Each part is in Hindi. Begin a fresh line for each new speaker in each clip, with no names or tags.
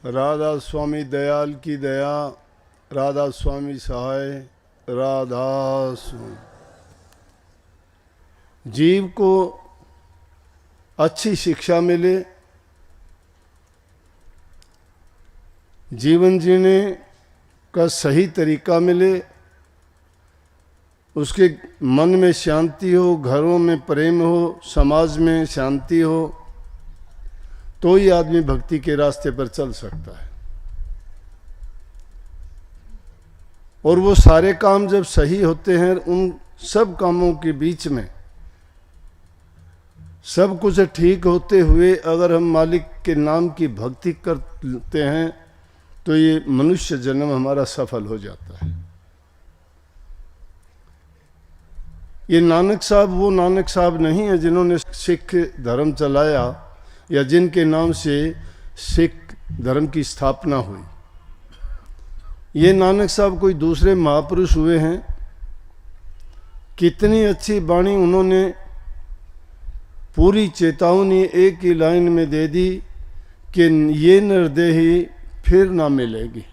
राधा स्वामी दयाल की दया, राधा स्वामी सहाय, राधा स्वामी। जीव को अच्छी शिक्षा मिले, जीवन जीने का सही तरीका मिले, उसके मन में शांति हो, घरों में प्रेम हो, समाज में शांति हो, तो ही आदमी भक्ति के रास्ते पर चल सकता है। और वो सारे काम जब सही होते हैं, उन सब कामों के बीच में सब कुछ ठीक होते हुए अगर हम मालिक के नाम की भक्ति करते हैं तो ये मनुष्य जन्म हमारा सफल हो जाता है। ये नानक साहब वो नानक साहब नहीं है जिन्होंने सिख धर्म चलाया या जिनके नाम से सिख धर्म की स्थापना हुई। ये नानक साहब कोई दूसरे महापुरुष हुए हैं। कितनी अच्छी वाणी उन्होंने पूरी चेतावनी एक ही लाइन में दे दी कि ये निर्देही फिर ना मिलेगी।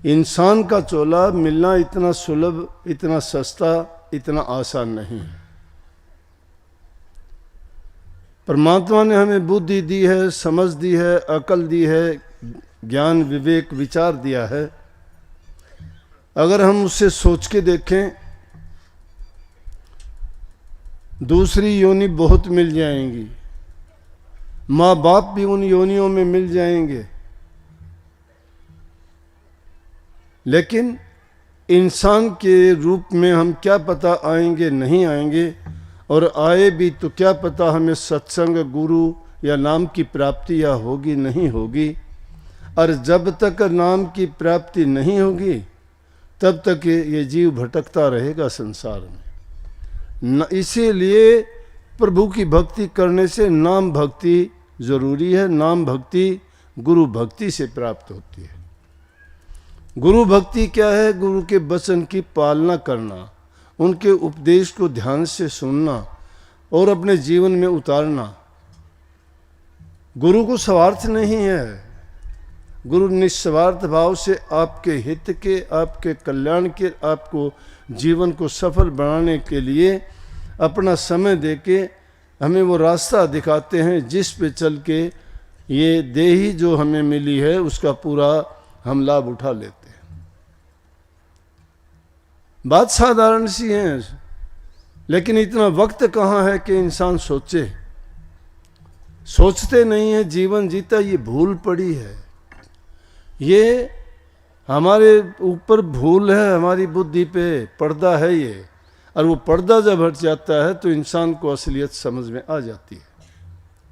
इंसान का चोला मिलना इतना सुलभ, इतना सस्ता, इतना आसान नहीं है। परमात्मा ने हमें बुद्धि दी है, समझ दी है, अकल दी है, ज्ञान विवेक विचार दिया है। अगर हम उससे सोच के देखें, दूसरी योनि बहुत मिल जाएंगी, माँ बाप भी उन योनियों में मिल जाएंगे, लेकिन इंसान के रूप में हम क्या पता आएंगे नहीं आएंगे, और आए भी तो क्या पता हमें सत्संग, गुरु या नाम की प्राप्ति या होगी नहीं होगी। और जब तक नाम की प्राप्ति नहीं होगी तब तक ये जीव भटकता रहेगा संसार में। इसीलिए प्रभु की भक्ति करने से नाम भक्ति जरूरी है। नाम भक्ति गुरु भक्ति से प्राप्त होती है। गुरु भक्ति क्या है? गुरु के वचन की पालना करना, उनके उपदेश को ध्यान से सुनना और अपने जीवन में उतारना। गुरु को स्वार्थ नहीं है। गुरु निस्वार्थ भाव से आपके हित के, आपके कल्याण के, आपको जीवन को सफल बनाने के लिए अपना समय देके हमें वो रास्ता दिखाते हैं जिस पे चल के ये देही जो हमें मिली है उसका पूरा हम लाभ उठा लेते हैं। बात साधारण सी है, लेकिन इतना वक्त कहाँ है कि इंसान सोचे। सोचते नहीं है, जीवन जीता ये भूल पड़ी है। ये हमारे ऊपर भूल है, हमारी बुद्धि पे पर्दा है ये। और वो पर्दा जब हट जाता है तो इंसान को असलियत समझ में आ जाती है।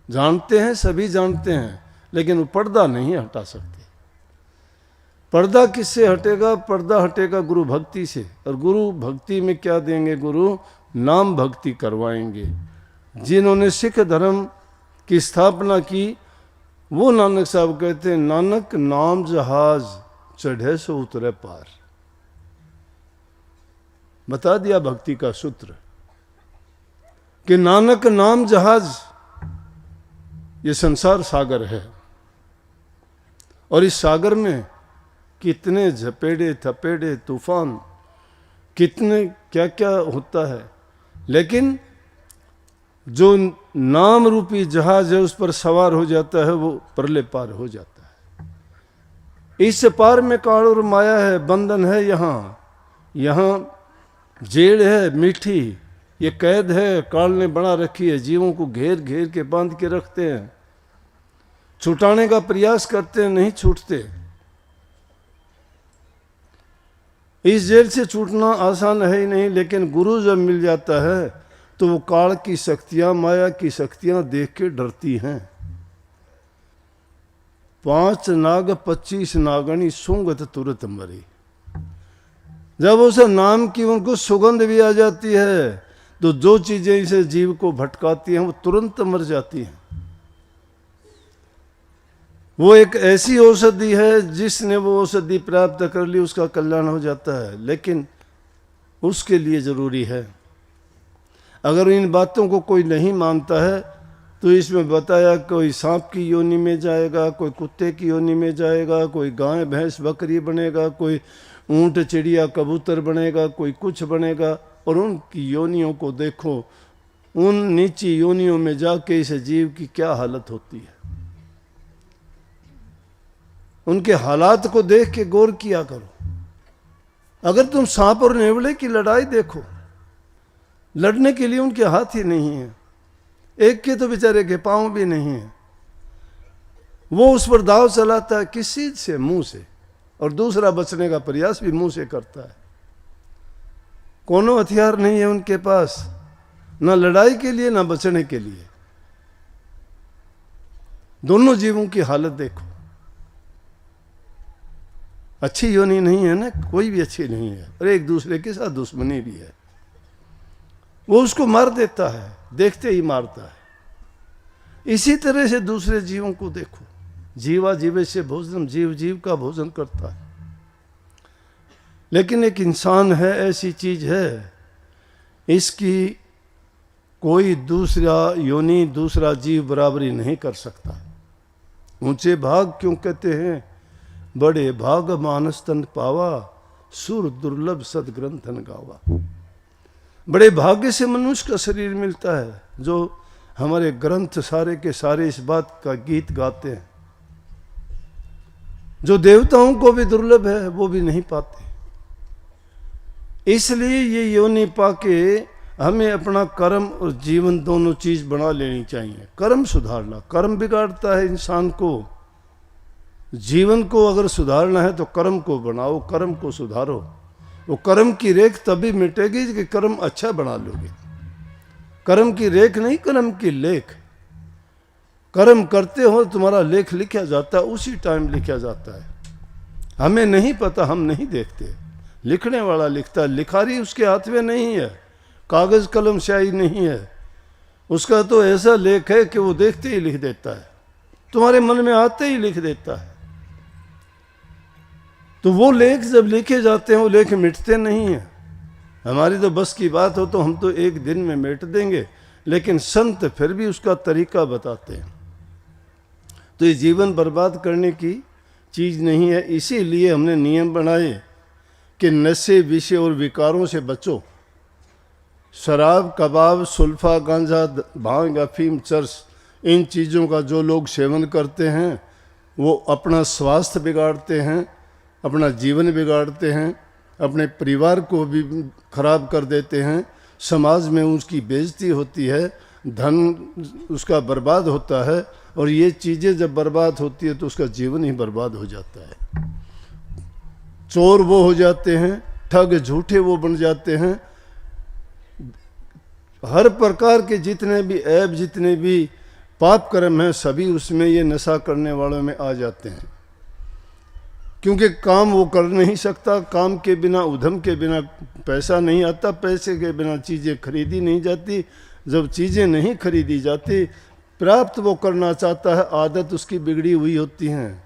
जानते हैं, सभी जानते हैं, लेकिन वो पर्दा नहीं हटा सकते। पर्दा किससे हटेगा? पर्दा हटेगा गुरु भक्ति से। और गुरु भक्ति में क्या देंगे? गुरु नाम भक्ति करवाएंगे। जिन्होंने सिख धर्म की स्थापना की वो नानक साहब कहते हैं, नानक नाम जहाज चढ़े सो उतरे पार। बता दिया भक्ति का सूत्र कि नानक नाम जहाज, ये संसार सागर है और इस सागर में कितने झपेड़े थपेड़े तूफान, कितने क्या क्या होता है, लेकिन जो नाम रूपी जहाज है उस पर सवार हो जाता है वो परले पार हो जाता है। इस पार में काल और माया है, बंधन है, यहाँ जेल है मीठी, ये कैद है काल ने बना रखी है। जीवों को घेर घेर के बांध के रखते हैं, छुटाने का प्रयास करते हैं, नहीं छूटते। इस जेल से छूटना आसान है ही नहीं, लेकिन गुरु जब मिल जाता है तो वो काल की शक्तियां, माया की शक्तियां देख के डरती हैं। 5 नाग 25 नागणी सूंघत तुरत मरी। जब उस नाम की उनको सुगंध भी आ जाती है तो जो चीजें इसे जीव को भटकाती हैं वो तुरंत मर जाती हैं। वो एक ऐसी औषधि है, जिसने वो औषधि प्राप्त कर ली उसका कल्याण हो जाता है, लेकिन उसके लिए जरूरी है। अगर इन बातों को कोई नहीं मानता है तो इसमें बताया कोई सांप की योनि में जाएगा, कोई कुत्ते की योनि में जाएगा, कोई गाय भैंस बकरी बनेगा, कोई ऊंट चिड़िया कबूतर बनेगा, कोई कुछ बनेगा। और उनकी योनियों को देखो, उन नीची योनियों में जाके इस जीव की क्या हालत होती है, उनके हालात को देख के गौर किया करो। अगर तुम सांप और नेवले की लड़ाई देखो, लड़ने के लिए उनके हाथ ही नहीं है, एक के तो बेचारे के पांव भी नहीं है, वो उस पर दाव चलाता है किस चीज से? मुंह से, और दूसरा बचने का प्रयास भी मुंह से करता है। कोनो हथियार नहीं है उनके पास, ना लड़ाई के लिए ना बचने के लिए। दोनों जीवों की हालत देखो, अच्छी योनि नहीं है ना, कोई भी अच्छी नहीं है, और एक दूसरे के साथ दुश्मनी भी है। वो उसको मार देता है, देखते ही मारता है। इसी तरह से दूसरे जीवों को देखो, जीवा जीवे से भोजन, जीव जीव का भोजन करता है। लेकिन एक इंसान है, ऐसी चीज है, इसकी कोई दूसरा योनि, दूसरा जीव बराबरी नहीं कर सकता। ऊंचे भाग क्यों कहते हैं? बड़े भाग मानस तन पावा, सुर दुर्लभ सदग्रंथन गावा। बड़े भाग्य से मनुष्य का शरीर मिलता है, जो हमारे ग्रंथ सारे के सारे इस बात का गीत गाते हैं। जो देवताओं को भी दुर्लभ है, वो भी नहीं पाते। इसलिए ये योनि पाके हमें अपना कर्म और जीवन दोनों चीज बना लेनी चाहिए। कर्म सुधारना, कर्म बिगाड़ता है इंसान को। जीवन को अगर सुधारना है तो कर्म को बनाओ, कर्म को सुधारो। वो कर्म की रेख तभी मिटेगी कि कर्म अच्छा बना लोगे। कर्म की रेख नहीं, कर्म की लेख। कर्म करते हो तुम्हारा लेख लिखा जाता है, उसी टाइम लिखा जाता है। हमें नहीं पता, हम नहीं देखते, लिखने वाला लिखता है। लिखारी उसके हाथ में नहीं है, कागज कलम स्याही नहीं है, उसका तो ऐसा लेख है कि वो देखते ही लिख देता है, तुम्हारे मन में आते ही लिख देता है। तो वो लेख जब लिखे जाते हैं, वो लेख मिटते नहीं हैं। हमारी तो बस की बात हो तो हम तो एक दिन में मिट देंगे, लेकिन संत फिर भी उसका तरीका बताते हैं। तो ये जीवन बर्बाद करने की चीज नहीं है। इसीलिए हमने नियम बनाए कि नशे, विषय और विकारों से बचो। शराब, कबाब, सुल्फा, गांजा, भांग, अफीम, चरस, इन चीज़ों का जो लोग सेवन करते हैं वो अपना स्वास्थ्य बिगाड़ते हैं, अपना जीवन बिगाड़ते हैं, अपने परिवार को भी खराब कर देते हैं, समाज में उसकी बेइज्जती होती है, धन उसका बर्बाद होता है। और ये चीज़ें जब बर्बाद होती है तो उसका जीवन ही बर्बाद हो जाता है। चोर वो हो जाते हैं, ठग झूठे वो बन जाते हैं। हर प्रकार के जितने भी ऐब, जितने भी पाप कर्म हैं, सभी उसमें ये नशा करने वालों में आ जाते हैं। क्योंकि काम वो कर नहीं सकता, काम के बिना, उद्यम के बिना पैसा नहीं आता, पैसे के बिना चीज़ें खरीदी नहीं जाती। जब चीज़ें नहीं खरीदी जाती, प्राप्त वो करना चाहता है, आदत उसकी बिगड़ी हुई होती हैं।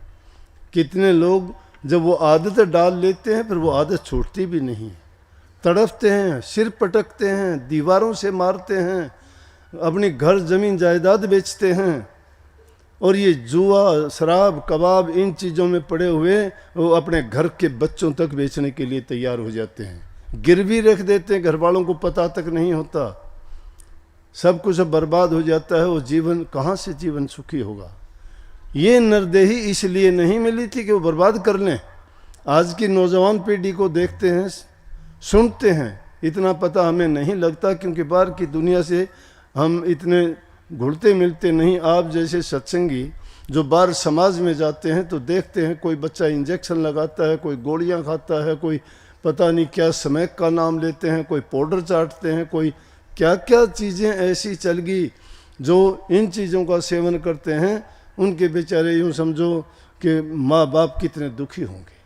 कितने लोग जब वो आदत डाल लेते हैं, फिर वो आदत छूटती भी नहीं, तड़पते हैं, सिर पटकते हैं, दीवारों से मारते हैं, अपनी घर जमीन जायदाद बेचते हैं। और ये जुआ, शराब, कबाब, इन चीज़ों में पड़े हुए वो अपने घर के बच्चों तक बेचने के लिए तैयार हो जाते हैं। गिरवी रख देते हैं, घर वालों को पता तक नहीं होता, सब कुछ बर्बाद हो जाता है। वो जीवन कहाँ से जीवन सुखी होगा? ये नरदेही इसलिए नहीं मिली थी कि वो बर्बाद कर लें। आज की नौजवान पीढ़ी को देखते हैं, सुनते हैं, इतना पता हमें नहीं लगता, क्योंकि बाहर की दुनिया से हम इतने घुलते मिलते नहीं। आप जैसे सत्संगी जो बाहर समाज में जाते हैं तो देखते हैं, कोई बच्चा इंजेक्शन लगाता है, कोई गोलियां खाता है, कोई पता नहीं क्या स्मैक का नाम लेते हैं, कोई पाउडर चाटते हैं, कोई क्या क्या चीज़ें ऐसी चल गई जो इन चीज़ों का सेवन करते हैं। उनके बेचारे यूँ समझो कि माँ बाप कितने दुखी होंगे।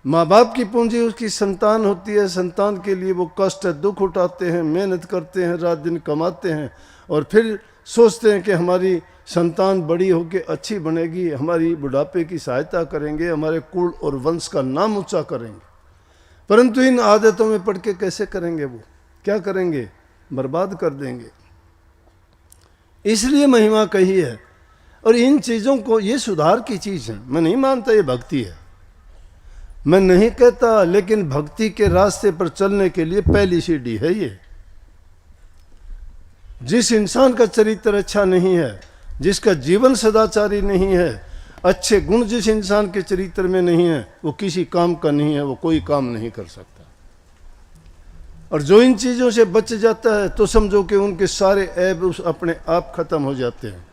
माँ बाप की पूंजी उसकी संतान होती है, संतान के लिए वो कष्ट दुख उठाते हैं, मेहनत करते हैं, रात दिन कमाते हैं, और फिर सोचते हैं कि हमारी संतान बड़ी होकर अच्छी बनेगी, हमारी बुढ़ापे की सहायता करेंगे, हमारे कुल और वंश का नाम ऊंचा करेंगे। परंतु इन आदतों में पड़ के कैसे करेंगे? वो क्या करेंगे? बर्बाद कर देंगे। इसलिए महिमा कही है। और इन चीज़ों को, ये सुधार की चीज़ है। मैं नहीं मानता ये भक्ति है, मैं नहीं कहता, लेकिन भक्ति के रास्ते पर चलने के लिए पहली सीढ़ी है ये। जिस इंसान का चरित्र अच्छा नहीं है, जिसका जीवन सदाचारी नहीं है, अच्छे गुण जिस इंसान के चरित्र में नहीं है, वो किसी काम का नहीं है, वो कोई काम नहीं कर सकता। और जो इन चीज़ों से बच जाता है तो समझो कि उनके सारे ऐब उस अपने आप खत्म हो जाते हैं।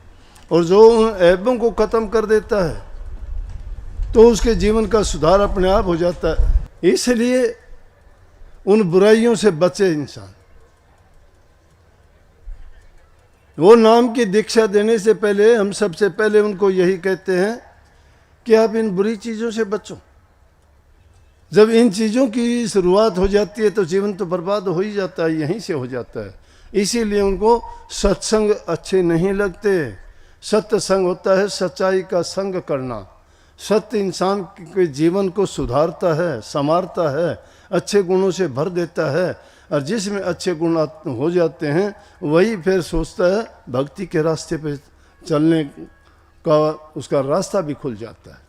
और जो उन ऐबों को खत्म कर देता है तो उसके जीवन का सुधार अपने आप हो जाता है। इसलिए उन बुराइयों से बचे इंसान। वो नाम की दीक्षा देने से पहले हम सबसे पहले उनको यही कहते हैं कि आप इन बुरी चीज़ों से बचो। जब इन चीज़ों की शुरुआत हो जाती है तो जीवन तो बर्बाद हो ही जाता है, यहीं से हो जाता है। इसीलिए उनको सत्संग अच्छे नहीं लगते। सत्य संग होता है सच्चाई का संग करना। सत्य इंसान के जीवन को सुधारता है, संवारता है, अच्छे गुणों से भर देता है। और जिसमें अच्छे गुण हो जाते हैं वही फिर सोचता है भक्ति के रास्ते पे चलने का, उसका रास्ता भी खुल जाता है।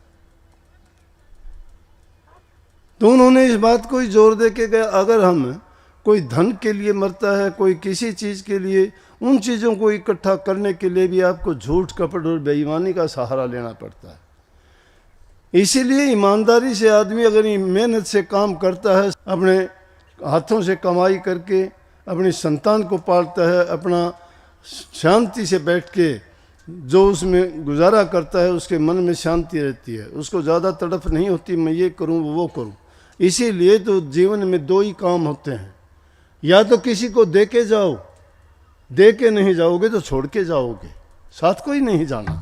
तो उन्होंने इस बात को ही जोर दे के गया, अगर हम कोई धन के लिए मरता है, कोई किसी चीज़ के लिए, उन चीज़ों को इकट्ठा करने के लिए भी आपको झूठ, कपट और बेईमानी का सहारा लेना पड़ता है। इसीलिए ईमानदारी से आदमी अगर मेहनत से काम करता है, अपने हाथों से कमाई करके अपनी संतान को पालता है, अपना शांति से बैठ के जो उसमें गुजारा करता है, उसके मन में शांति रहती है, उसको ज़्यादा तड़फ नहीं होती मैं ये करूं वो करूं। इसीलिए तो जीवन में दो ही काम होते हैं, या तो किसी को दे के जाओ, दे के नहीं जाओगे तो छोड़ के जाओगे, साथ कोई नहीं जाना।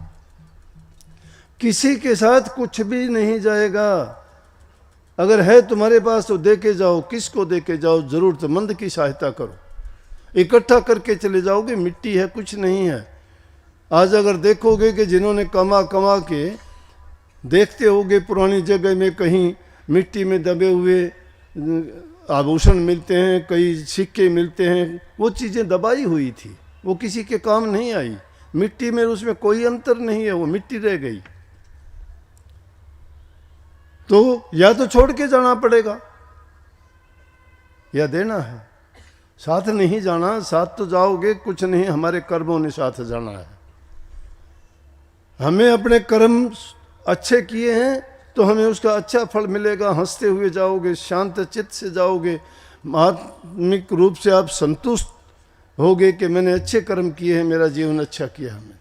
किसी के साथ कुछ भी नहीं जाएगा। अगर है तुम्हारे पास तो दे के जाओ। किसको दे के जाओ? ज़रूरतमंद की सहायता करो। इकट्ठा करके चले जाओगे, मिट्टी है, कुछ नहीं है। आज अगर देखोगे कि जिन्होंने कमा कमा के, देखते होगे पुरानी जगह में कहीं मिट्टी में दबे हुए आभूषण मिलते हैं, कई सिक्के मिलते हैं, वो चीज़ें दबाई हुई थी, वो किसी के काम नहीं आई। मिट्टी में उसमें कोई अंतर नहीं है, वो मिट्टी रह गई। तो या तो छोड़ के जाना पड़ेगा या देना है। साथ नहीं जाना, साथ तो जाओगे कुछ नहीं, हमारे कर्मों ने साथ जाना है। हमें अपने कर्म अच्छे किए हैं तो हमें उसका अच्छा फल मिलेगा। हंसते हुए जाओगे, शांत चित्त से जाओगे, आत्मिक रूप से आप संतुष्ट होगे कि मैंने अच्छे कर्म किए हैं, मेरा जीवन अच्छा किया हमें।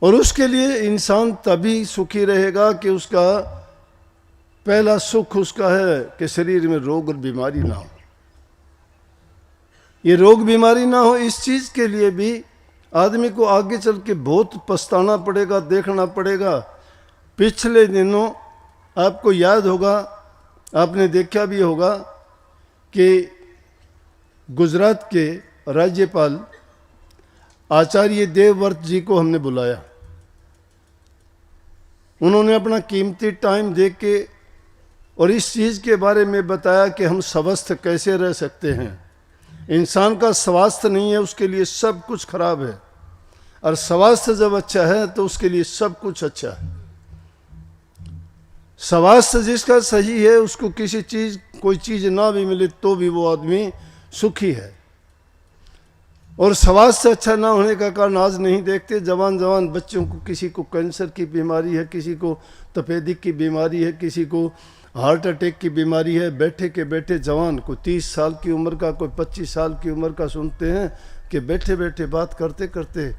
और उसके लिए इंसान तभी सुखी रहेगा कि उसका पहला सुख उसका है कि शरीर में रोग और बीमारी ना हो। ये रोग बीमारी ना हो, इस चीज़ के लिए भी आदमी को आगे चल के बहुत पछताना पड़ेगा, देखना पड़ेगा। पिछले दिनों आपको याद होगा, आपने देखा भी होगा कि गुजरात के राज्यपाल आचार्य देवव्रत जी को हमने बुलाया। उन्होंने अपना कीमती टाइम दे के और इस चीज़ के बारे में बताया कि हम स्वस्थ कैसे रह सकते हैं। इंसान का स्वास्थ्य नहीं है, उसके लिए सब कुछ खराब है, और स्वास्थ्य जब अच्छा है तो उसके लिए सब कुछ अच्छा है। स्वास्थ्य जिसका सही है, उसको किसी चीज़, कोई चीज़ ना भी मिले तो भी वो आदमी सुखी है। और स्वास्थ्य अच्छा ना होने का कारण आज नहीं देखते, जवान जवान बच्चों को, किसी को कैंसर की बीमारी है, किसी को तपेदिक की बीमारी है, किसी को हार्ट अटैक की बीमारी है। बैठे के बैठे जवान को 30 साल की उम्र का, कोई 25 साल की उम्र का सुनते हैं कि बैठे बैठे बात करते करते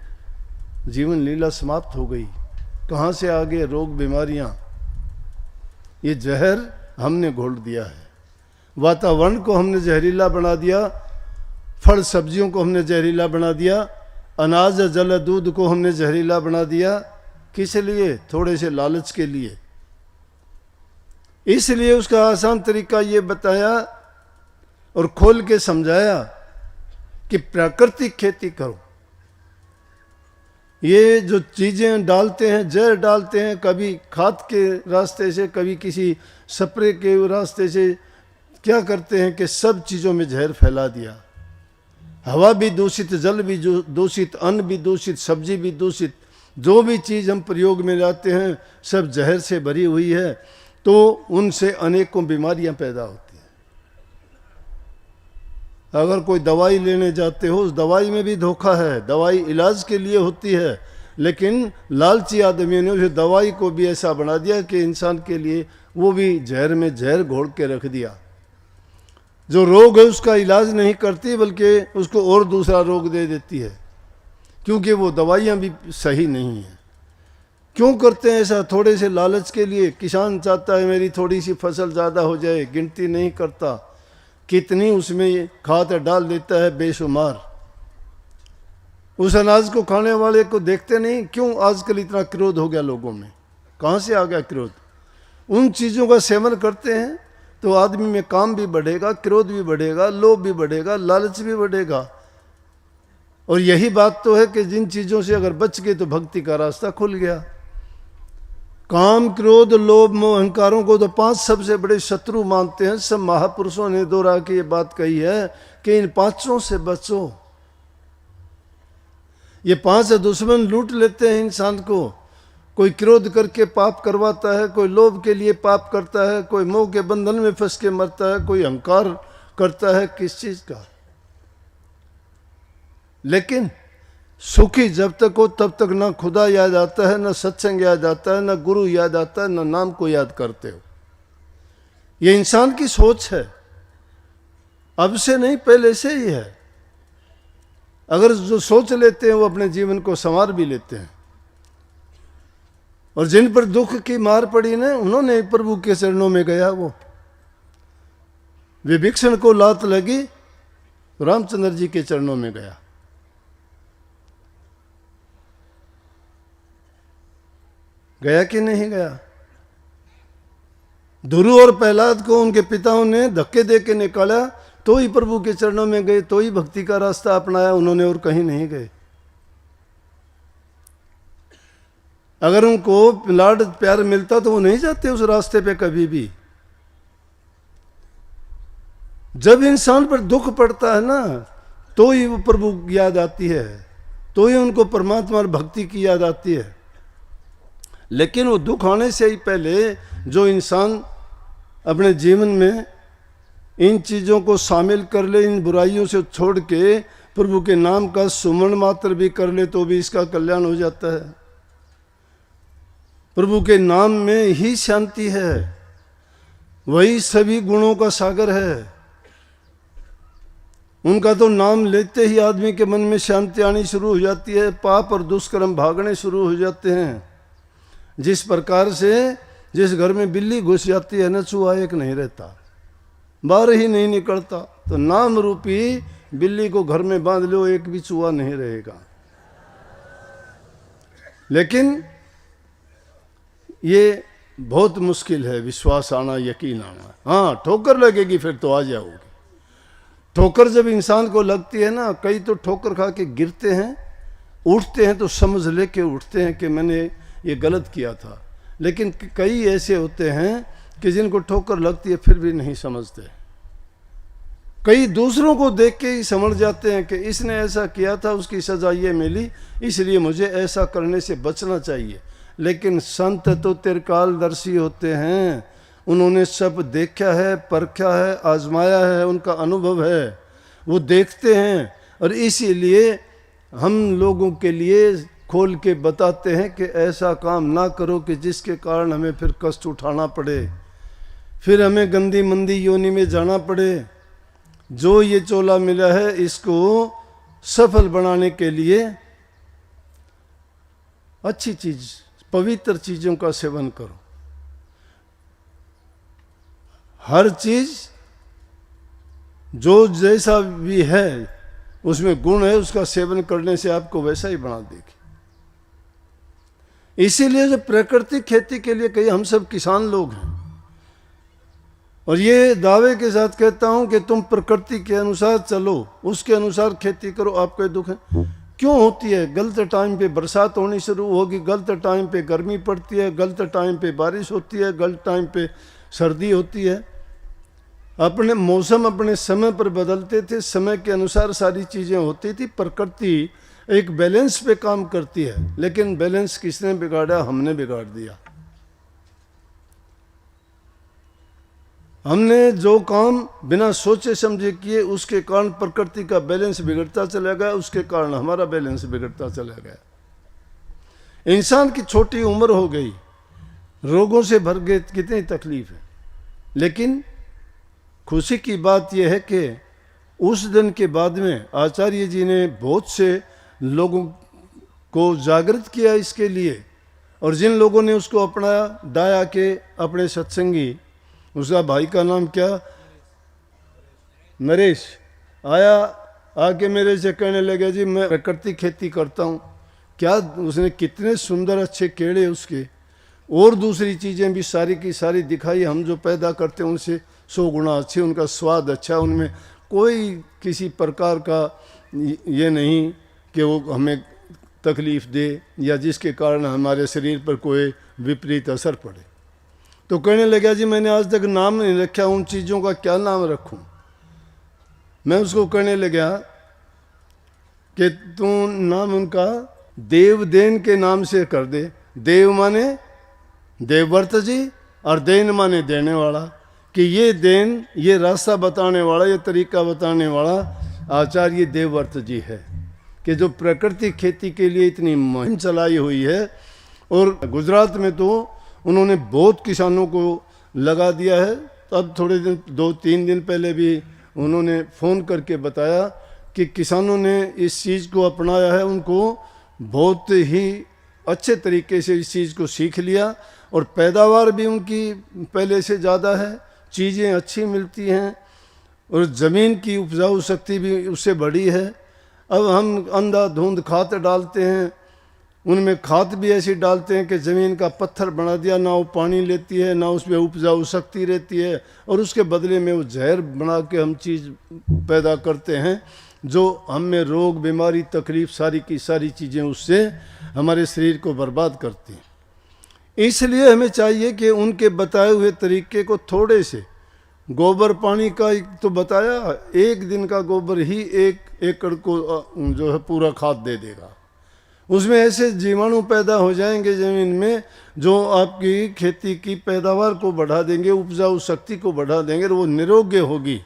जीवन लीला समाप्त हो गई। कहाँ से आ गए रोग बीमारियाँ? ये जहर हमने घोल दिया है। वातावरण को हमने जहरीला बना दिया, फल सब्जियों को हमने जहरीला बना दिया, अनाज जल दूध को हमने जहरीला बना दिया। किस लिए? थोड़े से लालच के लिए। इसलिए उसका आसान तरीका ये बताया और खोल के समझाया कि प्राकृतिक खेती करो। ये जो चीज़ें डालते हैं, जहर डालते हैं, कभी खाद के रास्ते से, कभी किसी स्प्रे के रास्ते से, क्या करते हैं कि सब चीज़ों में जहर फैला दिया। हवा भी दूषित, जल भी दूषित, अन्न भी दूषित, सब्जी भी दूषित, जो भी चीज़ हम प्रयोग में लाते हैं सब जहर से भरी हुई है, तो उनसे अनेकों बीमारियां पैदा होती हैं। अगर कोई दवाई लेने जाते हो, उस दवाई में भी धोखा है। दवाई इलाज के लिए होती है, लेकिन लालची आदमियों ने उस दवाई को भी ऐसा बना दिया कि इंसान के लिए वो भी जहर में जहर घोल के रख दिया। जो रोग है उसका इलाज नहीं करती, बल्कि उसको और दूसरा रोग दे देती है, क्योंकि वो दवाइयाँ भी सही नहीं हैं। क्यों करते हैं ऐसा? थोड़े से लालच के लिए। किसान चाहता है मेरी थोड़ी सी फसल ज़्यादा हो जाए, गिनती नहीं करता कितनी उसमें खाद डाल देता है बेशुमार। उस अनाज को खाने वाले को देखते नहीं। क्यों आजकल इतना क्रोध हो गया लोगों में? कहाँ से आ गया क्रोध? उन चीज़ों का सेवन करते हैं तो आदमी में काम भी बढ़ेगा, क्रोध भी बढ़ेगा, लोभ भी बढ़ेगा, लालच भी बढ़ेगा। और यही बात तो है कि जिन चीज़ों से अगर बच गए तो भक्ति का रास्ता खुल गया। काम, क्रोध, लोभ, मोह, अहंकारों को तो 5 सबसे बड़े शत्रु मानते हैं। सब महापुरुषों ने दोहरा के ये बात कही है कि इन 5 से बचो। ये 5 दुश्मन लूट लेते हैं इंसान को। कोई क्रोध करके पाप करवाता है, कोई लोभ के लिए पाप करता है, कोई मोह के बंधन में फंस के मरता है, कोई अहंकार करता है किस चीज़ का। लेकिन सुखी जब तक हो तब तक ना खुदा याद आता है, ना सत्संग याद आता है, ना गुरु याद आता है, ना नाम को याद करते हो। ये इंसान की सोच है, अब से नहीं पहले से ही है। अगर जो सोच लेते हैं वो अपने जीवन को संवार भी लेते हैं। और जिन पर दुख की मार पड़ी ना, उन्होंने प्रभु के चरणों में गया। वो विभीषण को लात लगी, रामचंद्र जी के चरणों में गया। गया कि नहीं गया? ध्रुव और प्रहलाद को उनके पिताओं ने धक्के दे के निकाला, तो ही प्रभु के चरणों में गए, तो ही भक्ति का रास्ता अपनाया उन्होंने, और कहीं नहीं गए। अगर उनको लाड प्यार मिलता तो वो नहीं जाते उस रास्ते पे कभी भी। जब इंसान पर दुख पड़ता है ना, तो ही वो प्रभु याद आती है, तो ही उनको परमात्मा और भक्ति की याद आती है। लेकिन वो दुख आने से ही पहले जो इंसान अपने जीवन में इन चीज़ों को शामिल कर ले, इन बुराइयों से छोड़ के प्रभु के नाम का सुमरण मात्र भी कर ले, तो भी इसका कल्याण हो जाता है। प्रभु के नाम में ही शांति है, वही सभी गुणों का सागर है। उनका तो नाम लेते ही आदमी के मन में शांति आनी शुरू हो जाती है, पाप और दुष्कर्म भागने शुरू हो जाते हैं। जिस प्रकार से जिस घर में बिल्ली घुस जाती है ना, चूहा एक नहीं रहता, बाहर ही नहीं निकलता। तो नाम रूपी बिल्ली को घर में बांध लो, एक भी चूहा नहीं रहेगा। लेकिन ये बहुत मुश्किल है, विश्वास आना, यकीन आना। हाँ, ठोकर लगेगी फिर तो आ जाओगे। ठोकर जब इंसान को लगती है ना, कई तो ठोकर खा के गिरते हैं, उठते हैं तो समझ लेके उठते हैं कि मैंने ये गलत किया था। लेकिन कई ऐसे होते हैं कि जिनको ठोकर लगती है फिर भी नहीं समझते। कई दूसरों को देख के ही समझ जाते हैं कि इसने ऐसा किया था, उसकी सजा ये मिली, इसलिए मुझे ऐसा करने से बचना चाहिए। लेकिन संत तो त्रिकालदर्शी होते हैं, उन्होंने सब देखा है, परखा है, आजमाया है, उनका अनुभव है, वो देखते हैं। और इसीलिए हम लोगों के लिए खोल के बताते हैं कि ऐसा काम ना करो कि जिसके कारण हमें फिर कष्ट उठाना पड़े, फिर हमें गंदी मंदी योनि में जाना पड़े। जो ये चोला मिला है इसको सफल बनाने के लिए अच्छी चीज, पवित्र चीजों का सेवन करो। हर चीज जो जैसा भी है उसमें गुण है, उसका सेवन करने से आपको वैसा ही बना देगी। इसीलिए जो प्राकृतिक खेती के लिए कई हम सब किसान लोग हैं, और ये दावे के साथ कहता हूं कि तुम प्रकृति के अनुसार चलो, उसके अनुसार खेती करो। आपके दुख है क्यों होती है? गलत टाइम पे बरसात होनी शुरू होगी, गलत टाइम पे गर्मी पड़ती है, गलत टाइम पे बारिश होती है, गलत टाइम पे सर्दी होती है। अपने मौसम अपने समय पर बदलते थे, समय के अनुसार सारी चीज़ें होती थी। प्रकृति एक बैलेंस पे काम करती है, लेकिन बैलेंस किसने बिगाड़ा? हमने बिगाड़ दिया। हमने जो काम बिना सोचे समझे किए, उसके कारण प्रकृति का बैलेंस बिगड़ता चला गया, उसके कारण हमारा बैलेंस बिगड़ता चला गया। इंसान की छोटी उम्र हो गई, रोगों से भर गए, कितनी तकलीफ है। लेकिन खुशी की बात यह है कि उस दिन के बाद में आचार्य जी ने बहुत से लोगों को जागृत किया इसके लिए, और जिन लोगों ने उसको अपनाया, डाया के अपने सत्संगी, उसका भाई का नाम क्या, नरेश, आया, आके मेरे से कहने लगे जी मैं प्रकृति खेती करता हूँ। क्या उसने कितने सुंदर अच्छे केड़े उसके, और दूसरी चीज़ें भी सारी की सारी दिखाई। हम जो पैदा करते हैं उनसे 100 गुना अच्छे, उनका स्वाद अच्छा, उनमें कोई किसी प्रकार का ये नहीं कि वो हमें तकलीफ़ दे या जिसके कारण हमारे शरीर पर कोई विपरीत असर पड़े। तो कहने लगा जी मैंने आज तक नाम नहीं रखा, उन चीज़ों का क्या नाम रखूं? मैं उसको कहने लगा कि तू नाम उनका देवदेन के नाम से कर दे। देव माने देवव्रत जी, और देन माने देने वाला, कि ये देन, ये रास्ता बताने वाला, ये तरीका बताने वाला आचार्य देवव्रत जी है, कि जो प्रकृति खेती के लिए इतनी मुहिम चलाई हुई है। और गुजरात में तो उन्होंने बहुत किसानों को लगा दिया है। अब थोड़े दिन, 2-3 दिन पहले भी उन्होंने फ़ोन करके बताया कि किसानों ने इस चीज़ को अपनाया है, उनको बहुत ही अच्छे तरीके से इस चीज़ को सीख लिया, और पैदावार भी उनकी पहले से ज़्यादा है, चीज़ें अच्छी मिलती हैं, और ज़मीन की उपजाऊ शक्ति भी उससे बड़ी है। अब हम अंधाधुंध खाद डालते हैं, उनमें खाद भी ऐसी डालते हैं कि ज़मीन का पत्थर बना दिया, ना वो पानी लेती है, ना उसमें उपजाऊ शक्ति रहती है, और उसके बदले में वो जहर बना के हम चीज़ पैदा करते हैं, जो हमें रोग, बीमारी, तकलीफ, सारी की सारी चीज़ें उससे हमारे शरीर को बर्बाद करती हैं। इसलिए हमें चाहिए कि उनके बताए हुए तरीके को थोड़े से, गोबर पानी का तो बताया, 1 दिन का गोबर ही 1 एकड़ को जो है पूरा खाद दे देगा। उसमें ऐसे जीवाणु पैदा हो जाएंगे ज़मीन में जो आपकी खेती की पैदावार को बढ़ा देंगे, उपजाऊ शक्ति को बढ़ा देंगे, और वो निरोग्य होगी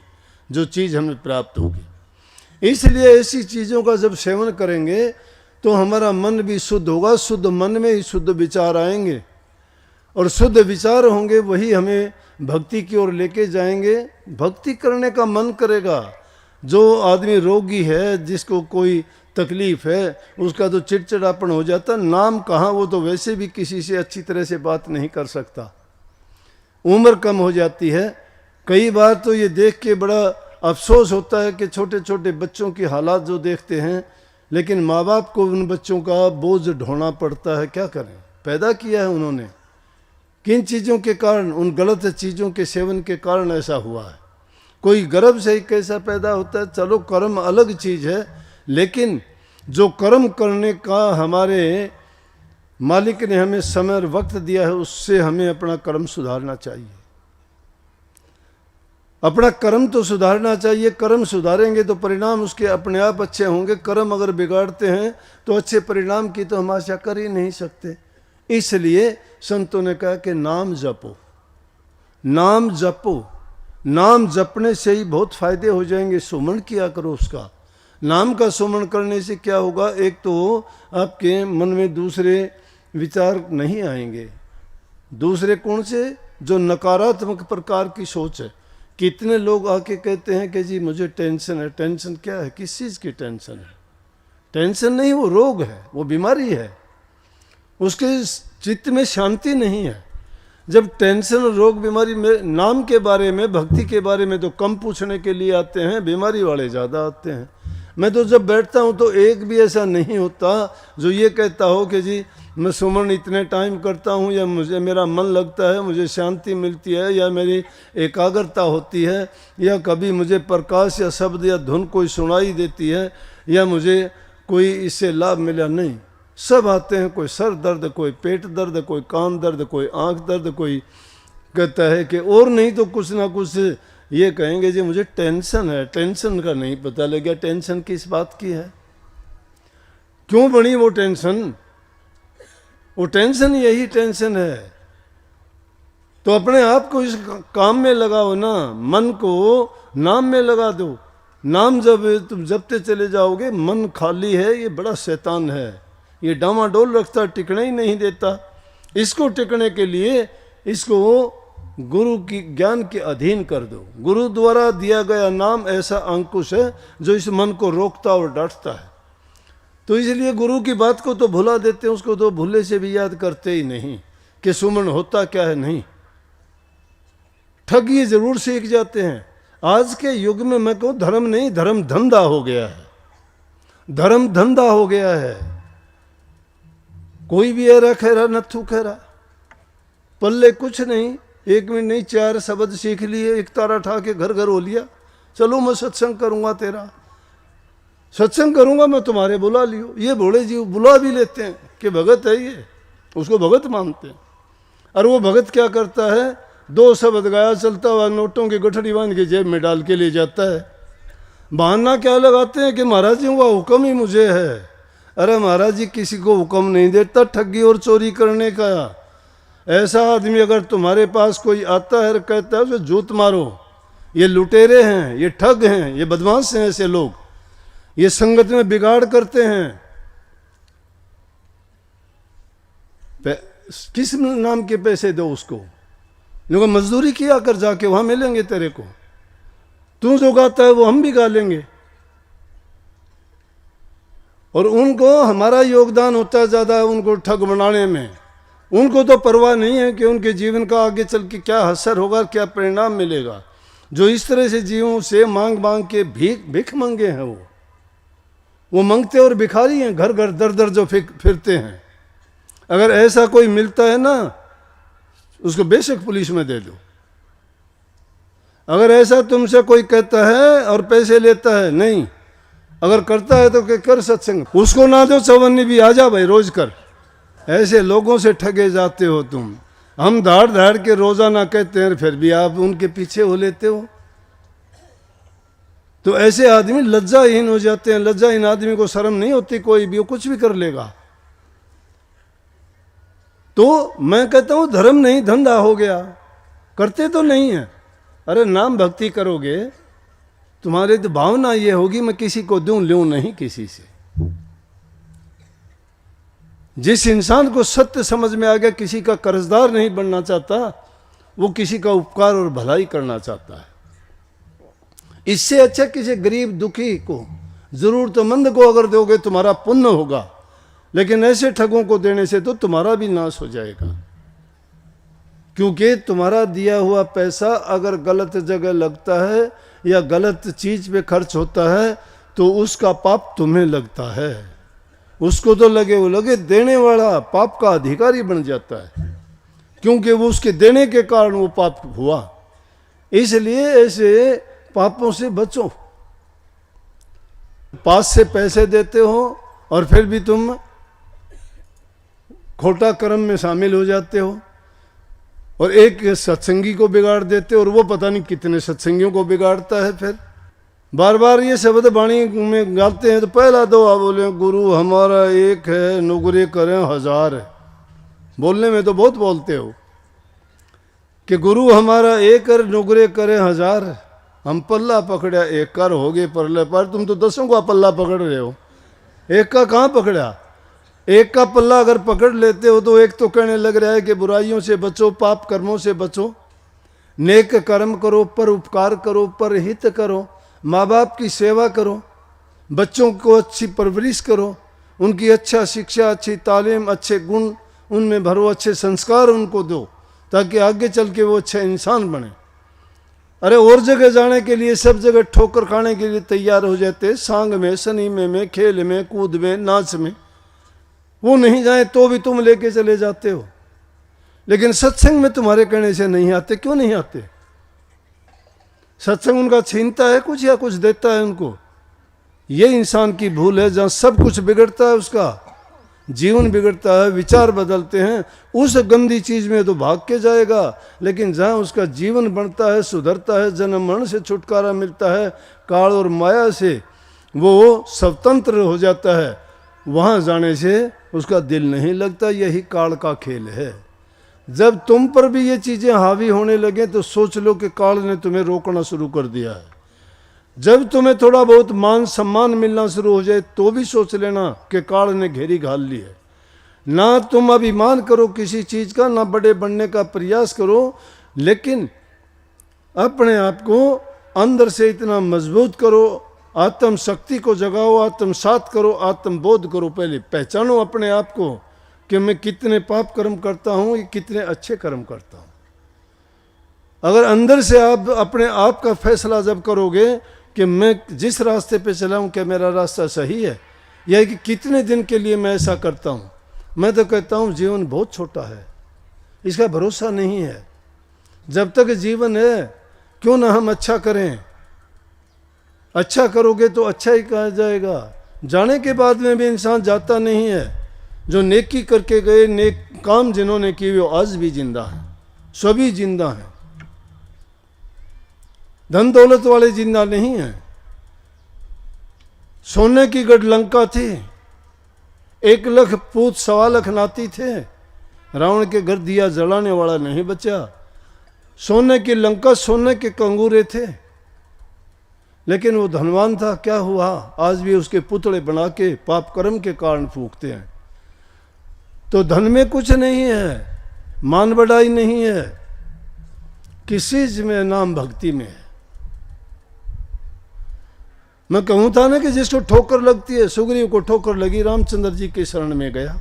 जो चीज़ हमें प्राप्त होगी। इसलिए ऐसी चीज़ों का जब सेवन करेंगे तो हमारा मन भी शुद्ध होगा, शुद्ध मन में ही शुद्ध विचार आएंगे, और शुद्ध विचार होंगे वही हमें भक्ति की ओर लेके जाएंगे। भक्ति करने का मन करेगा। जो आदमी रोगी है, जिसको कोई तकलीफ है, उसका तो चिड़चिड़ापन हो जाता, नाम कहाँ, वो तो वैसे भी किसी से अच्छी तरह से बात नहीं कर सकता, उम्र कम हो जाती है। कई बार तो ये देख के बड़ा अफसोस होता है कि छोटे छोटे बच्चों की हालात जो देखते हैं, लेकिन माँ बाप को उन बच्चों का बोझ ढोना पड़ता है। क्या करें, पैदा किया है उन्होंने, किन चीज़ों के कारण, उन गलत चीज़ों के सेवन के कारण ऐसा हुआ है। कोई गर्भ से ही कैसा पैदा होता है, चलो कर्म अलग चीज़ है, लेकिन जो कर्म करने का हमारे मालिक ने हमें समय और वक्त दिया है, उससे हमें अपना कर्म सुधारना चाहिए। अपना कर्म तो सुधारना चाहिए। कर्म सुधारेंगे तो परिणाम उसके अपने आप अच्छे होंगे। कर्म अगर बिगाड़ते हैं तो अच्छे परिणाम की तो हम आशा कर ही नहीं सकते। इसलिए संतों ने कहा कि नाम जपो, नाम जपो। नाम जपने से ही बहुत फायदे हो जाएंगे। सुमन किया करो उसका। नाम का सुमन करने से क्या होगा, एक तो आपके मन में दूसरे विचार नहीं आएंगे। दूसरे कौन से, जो नकारात्मक प्रकार की सोच है। कितने लोग आके कहते हैं कि जी मुझे टेंशन है। टेंशन क्या है, किस चीज़ की टेंशन है? टेंशन नहीं, वो रोग है, वो बीमारी है। उसके चित्त में शांति नहीं है। जब टेंशन, रोग, बीमारी में नाम के बारे में, भक्ति के बारे में तो कम पूछने के लिए आते हैं, बीमारी वाले ज़्यादा आते हैं। मैं तो जब बैठता हूँ तो एक भी ऐसा नहीं होता जो ये कहता हो कि जी मैं सुमन इतने टाइम करता हूँ, या मुझे मेरा मन लगता है, मुझे शांति मिलती है, या मेरी एकाग्रता होती है, या कभी मुझे प्रकाश या शब्द या धुन कोई सुनाई देती है, या मुझे कोई इससे लाभ मिला। नहीं, सब आते हैं। कोई सर दर्द, कोई पेट दर्द, कोई कान दर्द, कोई आँख दर्द, कोई कहता है कि और नहीं तो कुछ ना कुछ ये कहेंगे जी मुझे टेंशन है, टेंशन का नहीं पता लग गया टेंशन किस बात की है, क्यों बनी वो टेंशन, वो टेंशन यही टेंशन है। तो अपने आप को इस काम में लगाओ ना, मन को नाम में लगा दो। नाम जब तुम जपते चले जाओगे, मन खाली है, ये बड़ा शैतान है, ये डामाडोल रखता, टिकने ही नहीं देता। इसको टिकने के लिए इसको गुरु की ज्ञान के अधीन कर दो। गुरु द्वारा दिया गया नाम ऐसा अंकुश है जो इस मन को रोकता और डांटता है। तो इसलिए गुरु की बात को तो भुला देते हैं, उसको तो भूले से भी याद करते ही नहीं कि सुमन होता क्या है। नहीं, ठग ये जरूर सीख जाते हैं। आज के युग में मैं कहूँ धर्म नहीं, धर्म धंधा हो गया है, धर्म धंधा हो गया है। कोई भी ऐरा खैरा नथु खैरा, पल्ले कुछ नहीं, 1 मिनट नहीं 4 शब्द सीख लिए, एक तारा ठा के घर घर हो लिया, चलो मैं सत्संग करूंगा, तेरा सत्संग करूंगा मैं, तुम्हारे बुला लियो। ये भोले जीव बुला भी लेते हैं कि भगत है, ये उसको भगत मानते हैं। और वो भगत क्या करता है, 2 शब्द गाया, चलता हुआ नोटों की गठड़ी बांध के जेब में डाल के ले जाता है। बहाना क्या लगाते हैं कि महाराज जी वो हुक्म ही मुझे है। अरे महाराज जी किसी को हुक्म नहीं देता ठगी और चोरी करने का। ऐसा आदमी अगर तुम्हारे पास कोई आता है और कहता है उसे जूत मारो, ये लुटेरे हैं, ये ठग हैं, ये बदमाश हैं, ऐसे लोग ये संगत में बिगाड़ करते हैं, किस नाम के पैसे दो उसको, लोग मजदूरी किया कर जाके, वहां मिलेंगे तेरे को। तू जो गाता है वो हम भी गा लेंगे। और उनको हमारा योगदान होता है ज़्यादा उनको ठग बनाने में। उनको तो परवाह नहीं है कि उनके जीवन का आगे चल के क्या असर होगा, क्या परिणाम मिलेगा। जो इस तरह से जीवों से मांग मांग के भीख मंगे हैं, वो मांगते और भिखारी हैं, घर घर दर दर जो फिरते हैं। अगर ऐसा कोई मिलता है ना, उसको बेशक पुलिस में दे दो। अगर ऐसा तुमसे कोई कहता है और पैसे लेता है, नहीं, अगर करता है तो कर सत्संग, उसको ना दो, चवन्नी भी आ जा भाई रोज कर। ऐसे लोगों से ठगे जाते हो तुम। हम धाड़ धाड़ के रोजाना कहते हैं, फिर भी आप उनके पीछे हो लेते हो। तो ऐसे आदमी लज्जाहीन हो जाते हैं। लज्जाहीन आदमी को शर्म नहीं होती, कोई भी वो कुछ भी कर लेगा। तो मैं कहता हूं धर्म नहीं धंधा हो गया, करते तो नहीं है। अरे नाम भक्ति करोगे, तुम्हारी तो भावना ये होगी मैं किसी को दूं लूं नहीं किसी से। जिस इंसान को सत्य समझ में आ गया, किसी का कर्जदार नहीं बनना चाहता, वो किसी का उपकार और भलाई करना चाहता है। इससे अच्छा किसी गरीब दुखी को, जरूरतमंद को अगर दोगे तुम्हारा पुण्य होगा। लेकिन ऐसे ठगों को देने से तो तुम्हारा भी नाश हो जाएगा। क्योंकि तुम्हारा दिया हुआ पैसा अगर गलत जगह लगता है या गलत चीज पे खर्च होता है तो उसका पाप तुम्हें लगता है। उसको तो लगे वो लगे, देने वाला पाप का अधिकारी बन जाता है, क्योंकि वो उसके देने के कारण वो पाप हुआ। इसलिए ऐसे पापों से बचो। पास से पैसे देते हो और फिर भी तुम खोटा कर्म में शामिल हो जाते हो, और एक सत्संगी को बिगाड़ देते हो, और वो पता नहीं कितने सत्संगियों को बिगाड़ता है। फिर बार बार ये शब्द वाणी में गाते हैं तो पहला दुआ बोले, गुरु हमारा एक है, नुगरे करें 1000 है। बोलने में तो बहुत बोलते हो कि गुरु हमारा एक है, नुगरे करें 1000। हम पल्ला पकड़ा एक कर हो गए परले पर, तुम तो 10 का पल्ला पकड़ रहे हो, एक का कहाँ पकड़ा। एक का पल्ला अगर पकड़ लेते हो तो एक तो कहने लग रहा है कि बुराइयों से बचो, पाप कर्मों से बचो, नेक कर्म करो, पर उपकार करो, पर हित करो, माँ बाप की सेवा करो, बच्चों को अच्छी परवरिश करो, उनकी अच्छा शिक्षा, अच्छी तालीम, अच्छे गुण उनमें भरो, अच्छे संस्कार उनको दो, ताकि आगे चल के वो अच्छा इंसान बने। अरे और जगह जाने के लिए सब जगह ठोकर खाने के लिए तैयार हो जाते, सांग में, सनीमे में, खेल में, कूद में, नाच में। वो नहीं जाए तो भी तुम लेके चले जाते हो। लेकिन सत्संग में तुम्हारे कहने से नहीं आते। क्यों नहीं आते? सत्संग उनका छीनता है कुछ या कुछ देता है उनको। ये इंसान की भूल है, जहाँ सब कुछ बिगड़ता है उसका। जीवन बिगड़ता है, विचार बदलते हैं, उस गंदी चीज में तो भाग के जाएगा। लेकिन जहाँ उसका जीवन बनता है, सुधरता है, जन्म मरण से छुटकारा मिलता है, काल और माया से वो स्वतंत्र हो जाता है, वहाँ जाने से उसका दिल नहीं लगता। यही काल का खेल है। जब तुम पर भी ये चीजें हावी होने लगे तो सोच लो कि काल ने तुम्हें रोकना शुरू कर दिया है। जब तुम्हें थोड़ा बहुत मान सम्मान मिलना शुरू हो जाए तो भी सोच लेना कि काल ने घेरी घाल ली है। ना तुम अभिमान करो किसी चीज का, ना बड़े बनने का प्रयास करो, लेकिन अपने आप को अंदर से इतना मजबूत करो, आत्म शक्ति को जगाओ, आत्मसात करो, आत्मबोध करो। पहले पहचानो अपने आप को कि मैं कितने पाप कर्म करता हूं, कितने अच्छे कर्म करता हूं। अगर अंदर से आप अपने आप का फैसला जब करोगे कि मैं जिस रास्ते पे चला हूं क्या मेरा रास्ता सही है, या कि कितने दिन के लिए मैं ऐसा करता हूं। मैं तो कहता हूं जीवन बहुत छोटा है, इसका भरोसा नहीं है। जब तक जीवन है क्यों ना हम अच्छा करें। अच्छा करोगे तो अच्छा ही कहा जाएगा। जाने के बाद में भी इंसान जाता नहीं है। जो नेकी करके गए, नेक काम जिन्होंने किए वो आज भी जिंदा हैं, सभी जिंदा हैं। धन दौलत वाले जिंदा नहीं हैं। सोने की गढ़ लंका थी, 1 लाख पूत 1.25 लाख नाती थे, रावण के घर दिया जलाने वाला नहीं बचा। सोने की लंका, सोने के कंगूरे थे, लेकिन वो धनवान था। क्या हुआ? आज भी उसके पुतले बना के पाप कर्म के कारण फूकते हैं। तो धन में कुछ नहीं है, मान बढ़ाई नहीं है, किसी चीज में नाम भक्ति में है। मैं कहूं था ना कि जिसको ठोकर लगती है, सुग्रीव को ठोकर लगी, रामचंद्र जी के शरण में गया।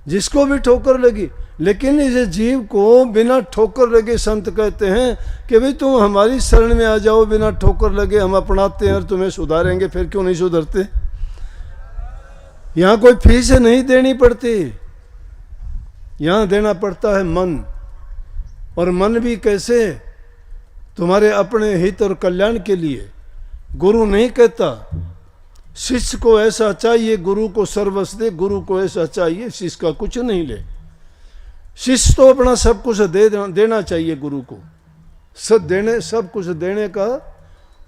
जिसको भी ठोकर लगी, लेकिन इस जीव को बिना ठोकर लगे संत कहते हैं कि भाई तुम हमारी शरण में आ जाओ, बिना ठोकर लगे हम अपनाते हैं और तुम्हें सुधारेंगे। फिर क्यों नहीं सुधरते? यहां कोई फीस नहीं देनी पड़ती, यहां देना पड़ता है मन। और मन भी कैसे? तुम्हारे अपने हित और कल्याण के लिए। गुरु नहीं कहता शिष्य को ऐसा चाहिए, गुरु को सर्वस्व दे, गुरु को ऐसा चाहिए, शिष्य का कुछ नहीं ले। शिष्य तो अपना सब कुछ देना चाहिए गुरु को। सब कुछ देने का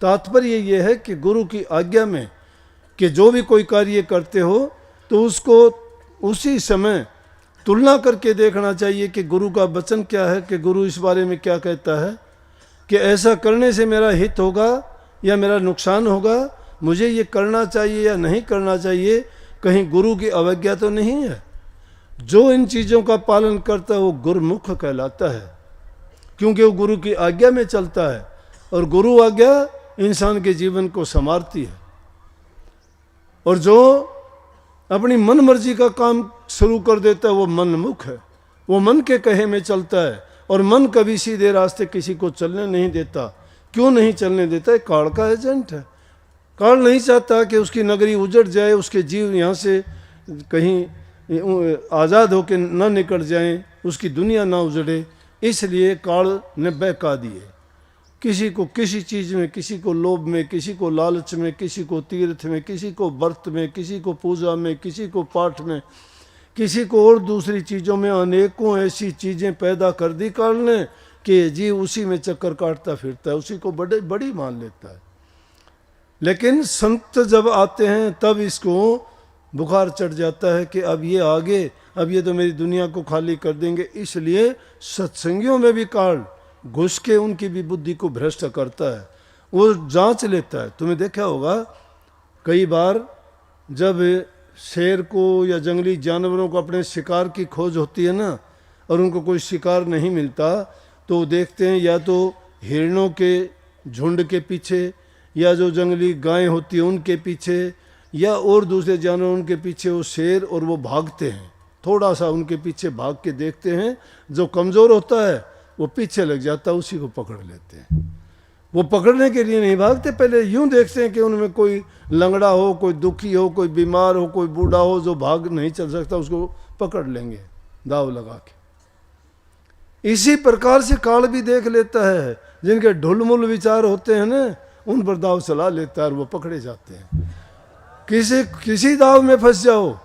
तात्पर्य ये है कि गुरु की आज्ञा में कि जो भी कोई कार्य करते हो तो उसको उसी समय तुलना करके देखना चाहिए कि गुरु का वचन क्या है, कि गुरु इस बारे में क्या कहता है, कि ऐसा करने से मेरा हित होगा या मेरा नुकसान होगा, मुझे ये करना चाहिए या नहीं करना चाहिए। कहीं गुरु की अवज्ञा तो नहीं है। जो इन चीज़ों का पालन करता है वो गुरुमुख कहलाता है, क्योंकि वो गुरु की आज्ञा में चलता है। और गुरु आज्ञा इंसान के जीवन को संवारती है। और जो अपनी मन मर्जी का काम शुरू कर देता है वो मनमुख है, वो मन के कहे में चलता है। और मन कभी सीधे रास्ते किसी को चलने नहीं देता। क्यों नहीं चलने देता? है काल का एजेंट है। काल नहीं चाहता कि उसकी नगरी उजड़ जाए, उसके जीव यहाँ से कहीं आज़ाद होकर न निकल जाएं, उसकी दुनिया ना उजड़े। इसलिए काल ने बहका दिए। किसी को किसी चीज़ में, किसी को लोभ में, किसी को लालच में, किसी को तीर्थ में, किसी को व्रत में, किसी को पूजा में, किसी को पाठ में, किसी को और दूसरी चीज़ों में, अनेकों ऐसी चीज़ें पैदा कर दी काल ने कि जीव उसी में चक्कर काटता फिरता है, उसी को बड़ी मान लेता है। लेकिन संत जब आते हैं तब इसको बुखार चढ़ जाता है कि अब ये आगे, अब ये तो मेरी दुनिया को खाली कर देंगे। इसलिए सत्संगियों में भी काल घुस के उनकी भी बुद्धि को भ्रष्ट करता है। वो जांच लेता है। तुम्हें देखा होगा कई बार जब शेर को या जंगली जानवरों को अपने शिकार की खोज होती है ना, और उनको कोई शिकार नहीं मिलता, तो देखते हैं या तो हिरणों के झुंड के पीछे, या जो जंगली गायें होती हैं उनके पीछे, या और दूसरे जानवर उनके पीछे वो शेर, और वो भागते हैं। थोड़ा सा उनके पीछे भाग के देखते हैं, जो कमज़ोर होता है वो पीछे लग जाता है, उसी को पकड़ लेते हैं। वो पकड़ने के लिए नहीं भागते, पहले यूं देखते हैं कि उनमें कोई लंगड़ा हो, कोई दुखी हो, कोई बीमार हो, कोई बूढ़ा हो जो भाग नहीं चल सकता, उसको पकड़ लेंगे दाव लगा के। इसी प्रकार से काल भी देख लेता है। जिनके ढुलमुल विचार होते हैं ना, उन पर दाव चला लेता है और वो पकड़े जाते हैं। किसी दाव में फंस जाओ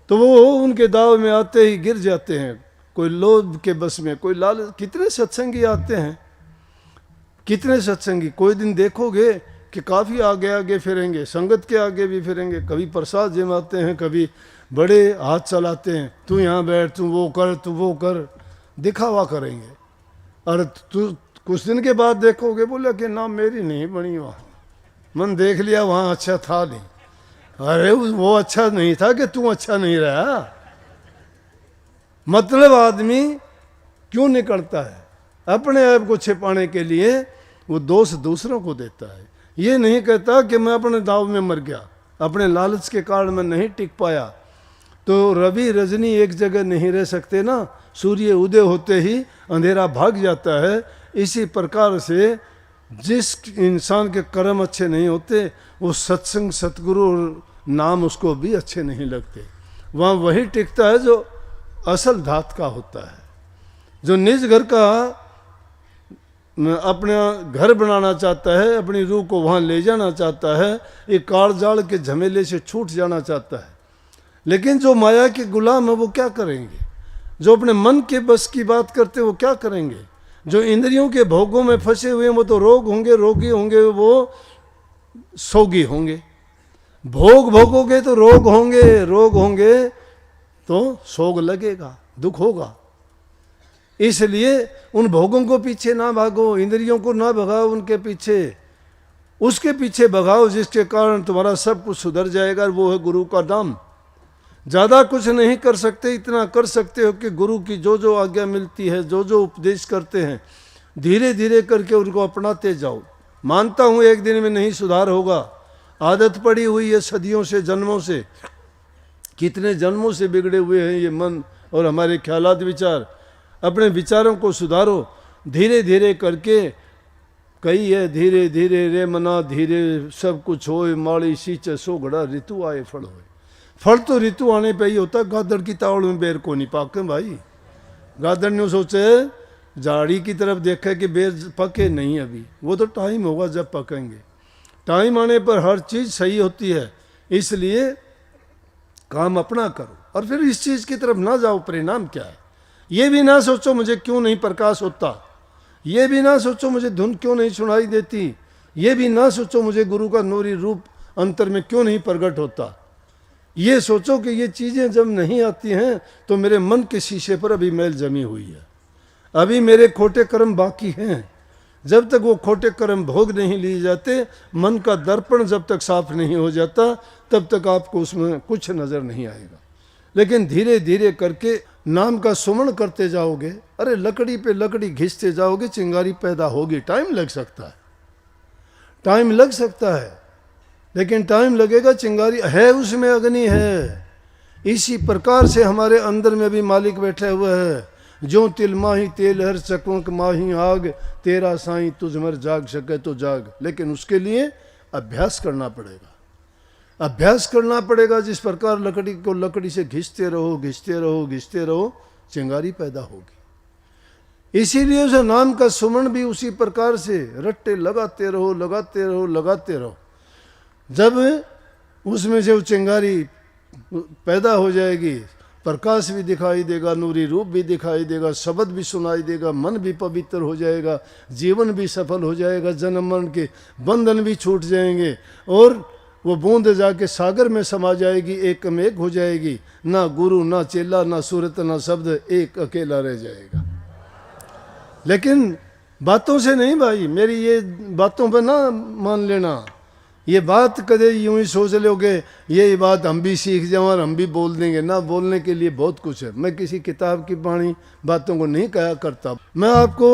तो वो उनके दाव में आते ही गिर जाते हैं, कोई लोभ के बस में, कोई लालच। कितने सत्संगी आते हैं, कितने सत्संगी, कोई दिन देखोगे कि काफ़ी आगे आगे फिरेंगे, संगत के आगे भी फिरेंगे, कभी प्रसाद जमाते हैं, कभी बड़े हाथ चलाते हैं, तू यहाँ बैठ, तू वो कर, तू वो कर, दिखावा करेंगे। और तू कुछ दिन के बाद देखोगे बोले कि ना मेरी नहीं बनी वहाँ, मन देख लिया वहाँ अच्छा था नहीं। अरे वो अच्छा नहीं था कि तू अच्छा नहीं रहा। मतलब आदमी क्यों निकलता है? अपने आप को छिपाने के लिए वो दोष दूसरों को देता है। ये नहीं कहता कि मैं अपने दाव में मर गया, अपने लालच के कारण मैं नहीं टिक पाया। तो रवि रजनी एक जगह नहीं रह सकते ना, सूर्य उदय होते ही अंधेरा भाग जाता है। इसी प्रकार से जिस इंसान के कर्म अच्छे नहीं होते वो सत्संग सतगुरु और नाम उसको भी अच्छे नहीं लगते। वहाँ वही टिकता है जो असल धात का होता है, जो निज घर का अपना घर बनाना चाहता है, अपनी रूह को वहाँ ले जाना चाहता है, एक कालजाल के झमेले से छूट जाना चाहता है। लेकिन जो माया के गुलाम है वो क्या करेंगे? जो अपने मन के बस की बात करते वो क्या करेंगे? जो इंद्रियों के भोगों में फंसे हुए हैं वो तो रोग होंगे, रोगी होंगे, वो सोगी होंगे। भोग भोगोगे तो रोग होंगे, रोग होंगे तो सोग लगेगा, दुख होगा। इसलिए उन भोगों को पीछे ना भागो, इंद्रियों को ना भगाओ उनके पीछे, उसके पीछे भगाओ जिसके कारण तुम्हारा सब कुछ सुधर जाएगा। वो है गुरु का नाम। ज़्यादा कुछ नहीं कर सकते, इतना कर सकते हो कि गुरु की जो जो आज्ञा मिलती है, जो जो उपदेश करते हैं, धीरे धीरे करके उनको अपनाते जाओ। मानता हूँ एक दिन में नहीं सुधार होगा, आदत पड़ी हुई है सदियों से, जन्मों से, कितने जन्मों से बिगड़े हुए हैं ये मन और हमारे ख्यालात विचार। अपने विचारों को सुधारो धीरे धीरे करके। कही है धीरे धीरे रे मना धीरे सब कुछ होए, माड़ी सींचे सो घड़ा ऋतु आए फल होए। फल तो ऋतु आने पे ही होता है। गादड़ की तावड़ में बेर को नहीं पाके भाई। गादड़ ने सोचे झाड़ी की तरफ देखा कि बेर पके नहीं अभी, वो तो टाइम होगा जब पकेंगे। टाइम आने पर हर चीज़ सही होती है। इसलिए काम अपना करो और फिर इस चीज़ की तरफ ना जाओ। परिणाम क्या है ये भी ना सोचो मुझे क्यों नहीं प्रकाश होता, ये भी ना सोचो मुझे धुन क्यों नहीं सुनाई देती, ये भी ना सोचो मुझे गुरु का नूरी रूप अंतर में क्यों नहीं प्रकट होता। ये सोचो कि ये चीज़ें जब नहीं आती हैं तो मेरे मन के शीशे पर अभी मैल जमी हुई है, अभी मेरे खोटे कर्म बाकी हैं। जब तक वो खोटे कर्म भोग नहीं लिए जाते, मन का दर्पण जब तक साफ नहीं हो जाता, तब तक आपको उसमें कुछ नज़र नहीं आएगा। लेकिन धीरे धीरे करके नाम का सुमन करते जाओगे, अरे लकड़ी पे लकड़ी घिसते जाओगे, चिंगारी पैदा होगी। टाइम लग सकता है, टाइम लग सकता है, लेकिन टाइम लगेगा। चिंगारी है, उसमें अग्नि है। इसी प्रकार से हमारे अंदर में भी मालिक बैठा हुआ है। जो तिल माही तेल हर चकवंक माही आग, तेरा साईं तुझ मर जाग सके तो जाग। लेकिन उसके लिए अभ्यास करना पड़ेगा, अभ्यास करना पड़ेगा। जिस प्रकार लकड़ी को लकड़ी से घिसते रहो, घिसते रहो, घिसते रहो, चिंगारी पैदा होगी। इसीलिए उस नाम का सुमन भी उसी प्रकार से रट्टे लगाते रहो, लगाते रहो, लगाते रहो। जब उसमें से वो चिंगारी पैदा हो जाएगी, प्रकाश भी दिखाई देगा, नूरी रूप भी दिखाई देगा, शब्द भी सुनाई देगा, मन भी पवित्र हो जाएगा, जीवन भी सफल हो जाएगा, जन्म मरण के बंधन भी छूट जाएंगे और वो बूंद जाके सागर में समा जाएगी, एक में एक हो जाएगी। ना गुरु, ना चेला, ना सूरत, ना शब्द, एक अकेला रह जाएगा। लेकिन बातों से नहीं भाई, मेरी ये बातों पर ना मान लेना। ये बात कदे यूं ही सोच लोगे ये बात हम भी सीख जाओ और हम भी बोल देंगे ना। बोलने के लिए बहुत कुछ है। मैं किसी किताब की बाणी बातों को नहीं कहा करता। मैं आपको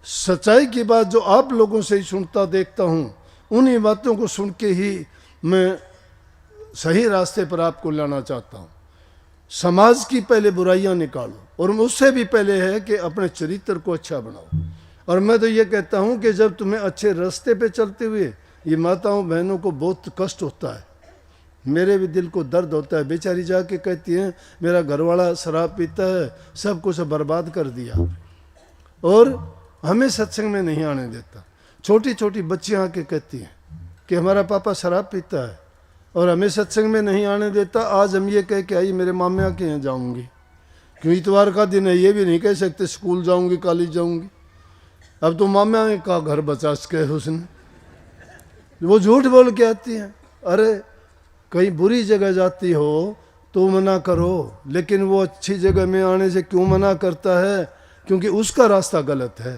सच्चाई की बात जो आप लोगों से ही सुनता देखता हूँ, उन्हीं बातों को सुन के ही मैं सही रास्ते पर आपको लाना चाहता हूँ। समाज की पहले बुराइयाँ निकालो और उससे भी पहले है कि अपने चरित्र को अच्छा बनाओ। और मैं तो ये कहता हूँ कि जब तुम्हें अच्छे रास्ते पे चलते हुए ये माताओं बहनों को बहुत कष्ट होता है, मेरे भी दिल को दर्द होता है। बेचारी जाके कहती हैं मेरा घरवाला शराब पीता है, सब कुछ बर्बाद कर दिया और हमें सत्संग में नहीं आने देता। छोटी छोटी बच्चियाँ आके कहती हैं कि हमारा पापा शराब पीता है, और हमें सत्संग में नहीं आने देता। आज हम ये कह के आई मेरे माम्या के यहाँ जाऊंगी, क्यों इतवार का दिन है, ये भी नहीं कह सकते स्कूल जाऊंगी कॉलेज जाऊंगी। अब तो माम्या का घर बचा के उसने, वो झूठ बोल के आती है। अरे कहीं बुरी जगह जाती हो तो मना करो, लेकिन वो अच्छी जगह में आने से क्यों मना करता है? क्योंकि उसका रास्ता गलत है।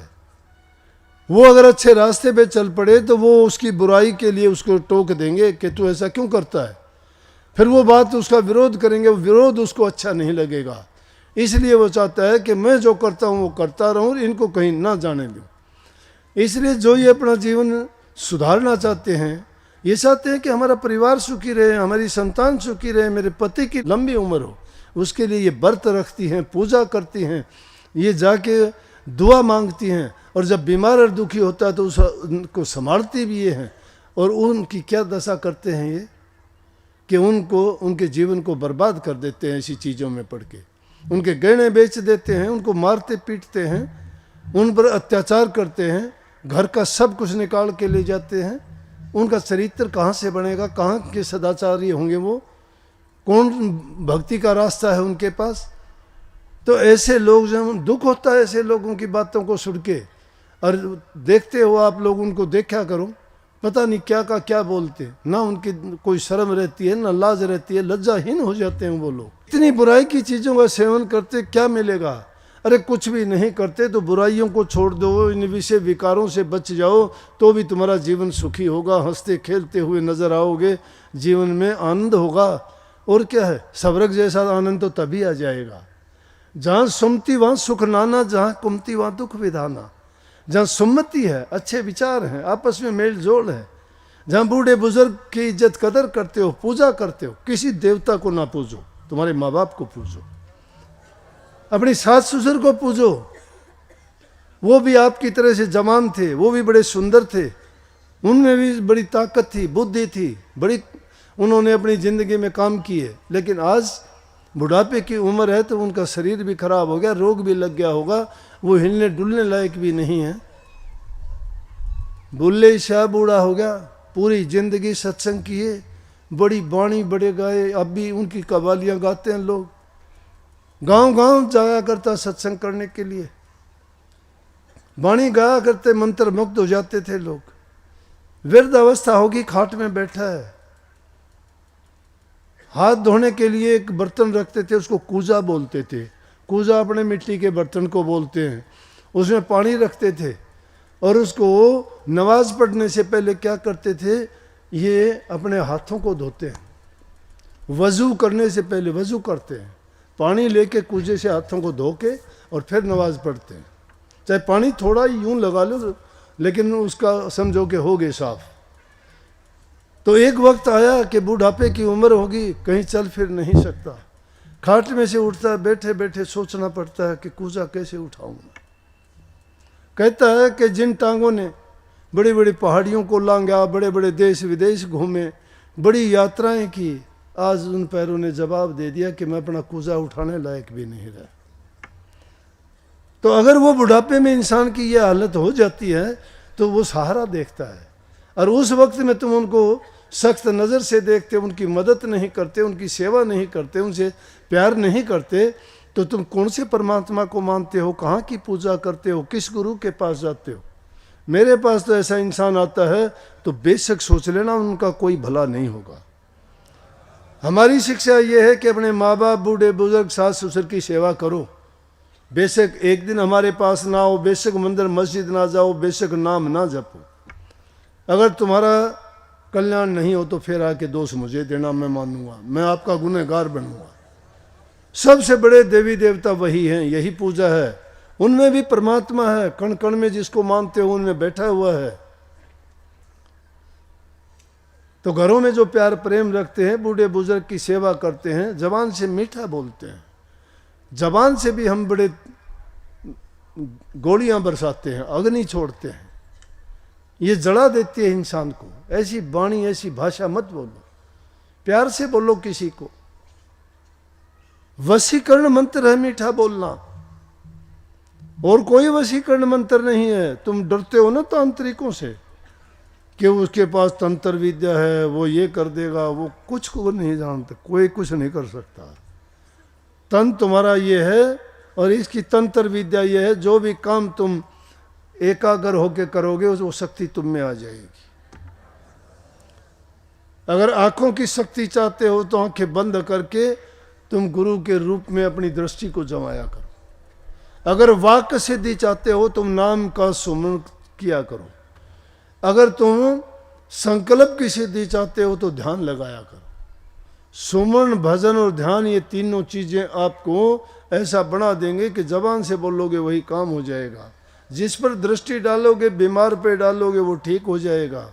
वो अगर अच्छे रास्ते पे चल पड़े तो वो उसकी बुराई के लिए उसको टोक देंगे कि तू ऐसा क्यों करता है, फिर वो बात उसका विरोध करेंगे, वो विरोध उसको अच्छा नहीं लगेगा। इसलिए वो चाहता है कि मैं जो करता हूँ वो करता रहूँ, इनको कहीं ना जाने दूँ। इसलिए जो ये अपना जीवन सुधारना चाहते हैं, ये चाहते हैं कि हमारा परिवार सुखी रहे, हमारी संतान सुखी रहे, मेरे पति की लंबी उम्र हो, उसके लिए ये व्रत रखती हैं, पूजा करती हैं, ये जाके दुआ मांगती हैं, और जब बीमार और दुखी होता है तो उसको संभालती भी ये हैं। और उनकी क्या दशा करते हैं ये कि उनको उनके जीवन को बर्बाद कर देते हैं ऐसी चीज़ों में पड़ के। उनके गहने बेच देते हैं, उनको मारते पीटते हैं, उन पर अत्याचार करते हैं, घर का सब कुछ निकाल के ले जाते हैं। उनका चरित्र कहाँ से बनेगा, कहाँ के सदाचारी होंगे वो, कौन भक्ति का रास्ता है उनके पास? तो ऐसे लोग, जब दुख होता है ऐसे लोगों की बातों को सुन के, और देखते हो आप लोग उनको देखा करो, पता नहीं क्या का क्या बोलते, ना उनकी कोई शर्म रहती है ना लाज रहती है, लज्जाहीन हो जाते हैं वो लोग। इतनी बुराई की चीज़ों का सेवन करते क्या मिलेगा? अरे कुछ भी नहीं करते तो बुराइयों को छोड़ दो, इन विषय विकारों से बच जाओ तो भी तुम्हारा जीवन सुखी होगा, हंसते खेलते हुए नजर आओगे, जीवन में आनंद होगा। और क्या है, स्वर्ग जैसा आनंद तो तभी आ जाएगा। जहाँ सुमति वहाँ सुख नाना, जहाँ कुमति वहाँ दुख विधाना। जहाँ सुमति है, अच्छे विचार हैं, आपस में मेल जोल है, जहाँ बूढ़े बुजुर्ग की इज्जत कदर करते हो, पूजा करते हो, किसी देवता को ना पूजो, तुम्हारे माँ बाप को पूजो, अपनी सास ससुर को पूजो। वो भी आपकी तरह से जवान थे, वो भी बड़े सुंदर थे, उनमें भी बड़ी ताकत थी, बुद्धि थी, बड़ी उन्होंने अपनी ज़िंदगी में काम किए। लेकिन आज बुढ़ापे की उम्र है तो उनका शरीर भी खराब हो गया, रोग भी लग गया होगा, वो हिलने डुलने लायक भी नहीं है। बुल्ले शाह बूढ़ा हो गया, पूरी जिंदगी सत्संग किए, बड़ी बाणी बड़े गाए, अब भी उनकी कव्वालियाँ गाते हैं लोग, गांव गांव जाया करता सत्संग करने के लिए, बाणी गाया करते, मंत्र मुग्ध हो जाते थे लोग। वृद्ध अवस्था होगी, खाट में बैठा है, हाथ धोने के लिए एक बर्तन रखते थे, उसको कूजा बोलते थे। कूजा अपने मिट्टी के बर्तन को बोलते हैं। उसमें पानी रखते थे और उसको नमाज पढ़ने से पहले क्या करते थे, ये अपने हाथों को धोते हैं। वज़ू करने से पहले वज़ू करते हैं, पानी लेके कूजे से हाथों को धो के और फिर नमाज पढ़ते हैं। चाहे पानी थोड़ा ही यूं लगा लो, लेकिन उसका समझो कि हो गए साफ। तो एक वक्त आया कि बुढ़ापे की उम्र होगी, कहीं चल फिर नहीं सकता, खाट में से उठता है, बैठे बैठे सोचना पड़ता है कि कूजा कैसे उठाऊंगा। कहता है कि जिन टांगों ने बड़ी बड़ी पहाड़ियों को लांघा, बड़े बड़े देश विदेश घूमे, बड़ी यात्राएं की, आज उन पैरों ने जवाब दे दिया कि मैं अपना कूजा उठाने लायक भी नहीं रहा। तो अगर वो बुढ़ापे में इंसान की ये हालत हो जाती है तो वो सहारा देखता है, और उस वक्त में तुम उनको सख्त नज़र से देखते, उनकी मदद नहीं करते, उनकी सेवा नहीं करते, उनसे प्यार नहीं करते, तो तुम कौन से परमात्मा को मानते हो, कहाँ की पूजा करते हो, किस गुरु के पास जाते हो? मेरे पास तो ऐसा इंसान आता है तो बेशक सोच लेना उनका कोई भला नहीं होगा। हमारी शिक्षा ये है कि अपने माँ बाप, बूढ़े बुजुर्ग, सास ससुर की सेवा करो। बेशक एक दिन हमारे पास ना हो, बेशक मंदिर मस्जिद ना जाओ, बेशक नाम ना जपो, अगर तुम्हारा कल्याण नहीं हो तो फिर आके दोष मुझे देना, मैं मानूंगा, मैं आपका गुनहगार बनूंगा। सबसे बड़े देवी देवता वही हैं, यही पूजा है, उनमें भी परमात्मा है, कण कण में जिसको मानते हो उनमें बैठा हुआ है। तो घरों में जो प्यार प्रेम रखते हैं, बूढ़े बुजुर्ग की सेवा करते हैं, जबान से मीठा बोलते हैं, जबान से भी हम बड़े गोलियां बरसाते हैं, अग्नि छोड़ते हैं, ये जला देती है इंसान को। ऐसी वाणी, ऐसी भाषा मत बोलो, प्यार से बोलो किसी को। वशीकरण मंत्र है मीठा बोलना, और कोई वशीकरण मंत्र नहीं है। तुम डरते हो ना तांत्रिकों से, कि उसके पास तंत्र विद्या है, वो ये कर देगा, वो कुछ को नहीं जानते, कोई कुछ नहीं कर सकता। तन तुम्हारा ये है और इसकी तंत्र विद्या ये है, जो भी काम तुम एकाग्र होके करोगे वो शक्ति तुम में आ जाएगी। अगर आंखों की शक्ति चाहते हो तो आंखें बंद करके तुम गुरु के रूप में अपनी दृष्टि को जमाया करो। अगर वाक सिद्धि चाहते हो तुम नाम का सुमरण किया करो। अगर तुम संकल्प की सिद्धि चाहते हो तो ध्यान लगाया करो। सुमरण, भजन और ध्यान, ये तीनों चीजें आपको ऐसा बना देंगे कि जबान से बोलोगे वही काम हो जाएगा। जिस पर दृष्टि डालोगे, बीमार पे डालोगे, वो ठीक हो जाएगा।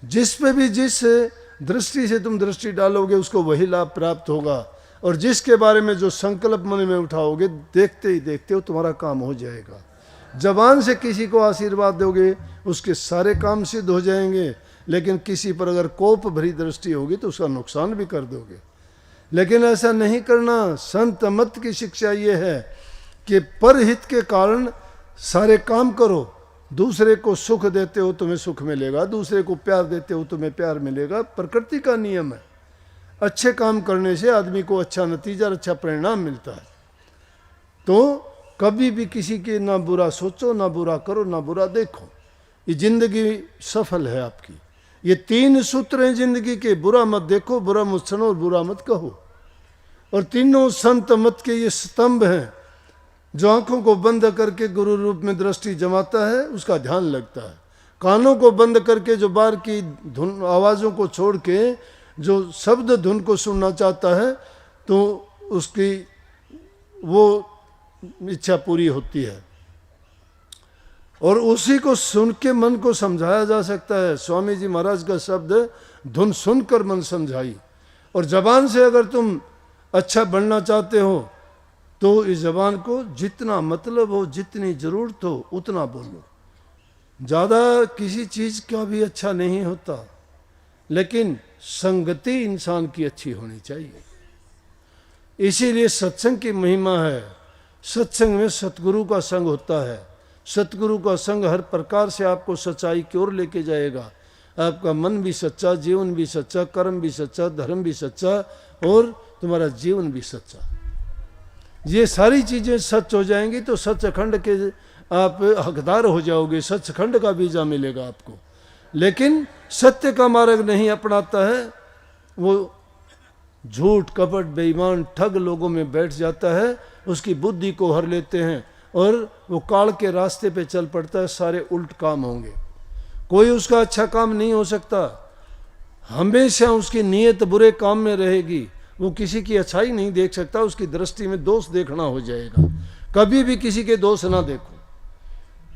जिस पे भी जिस दृष्टि से तुम दृष्टि डालोगे उसको वही लाभ प्राप्त होगा। और जिसके बारे में जो संकल्प मन में उठाओगे, देखते ही देखते हो तुम्हारा काम हो जाएगा। जबान से किसी को आशीर्वाद दोगे उसके सारे काम सिद्ध हो जाएंगे, लेकिन किसी पर अगर कोप भरी दृष्टि होगी तो उसका नुकसान भी कर दोगे। लेकिन ऐसा नहीं करना। संत मत की शिक्षा ये है कि परहित के कारण सारे काम करो। दूसरे को सुख देते हो तुम्हें सुख मिलेगा, दूसरे को प्यार देते हो तुम्हें प्यार मिलेगा। प्रकृति का नियम है। अच्छे काम करने से आदमी को अच्छा नतीजा, अच्छा परिणाम मिलता है। तो कभी भी किसी के ना बुरा सोचो, ना बुरा करो, ना बुरा देखो। ये जिंदगी सफल है आपकी। ये 3 सूत्र हैं जिंदगी के। बुरा मत देखो, बुरा मत सुनो और बुरा मत कहो। और तीनों संत मत के ये स्तंभ हैं। जो आंखों को बंद करके गुरु रूप में दृष्टि जमाता है उसका ध्यान लगता है। कानों को बंद करके जो बाहर की धुन आवाज़ों को छोड़ के जो शब्द धुन को सुनना चाहता है तो उसकी वो इच्छा पूरी होती है। और उसी को सुन के मन को समझाया जा सकता है। स्वामी जी महाराज का शब्द, धुन सुनकर मन समझाई। और जबान से अगर तुम अच्छा बनना चाहते हो तो इस जबान को जितना मतलब हो, जितनी जरूरत हो उतना बोलो। ज़्यादा किसी चीज़ का भी अच्छा नहीं होता, लेकिन संगति इंसान की अच्छी होनी चाहिए। इसीलिए सत्संग की महिमा है। सत्संग में सतगुरु का संग होता है। सतगुरु का संग हर प्रकार से आपको सच्चाई की ओर लेके जाएगा। आपका मन भी सच्चा, जीवन भी सच्चा, कर्म भी सच्चा, धर्म भी सच्चा और तुम्हारा जीवन भी सच्चा। ये सारी चीज़ें सच हो जाएंगी तो सचखंड के आप हकदार हो जाओगे। सचखंड का वीजा मिलेगा आपको। लेकिन सत्य का मार्ग नहीं अपनाता है, वो झूठ, कपट, बेईमान, ठग लोगों में बैठ जाता है। उसकी बुद्धि को हर लेते हैं और वो काल के रास्ते पे चल पड़ता है। सारे उल्ट काम होंगे। कोई उसका अच्छा काम नहीं हो सकता। हमेशा उसकी नीयत बुरे काम में रहेगी। वो किसी की अच्छाई नहीं देख सकता। उसकी दृष्टि में दोष देखना हो जाएगा। कभी भी किसी के दोष ना देखो।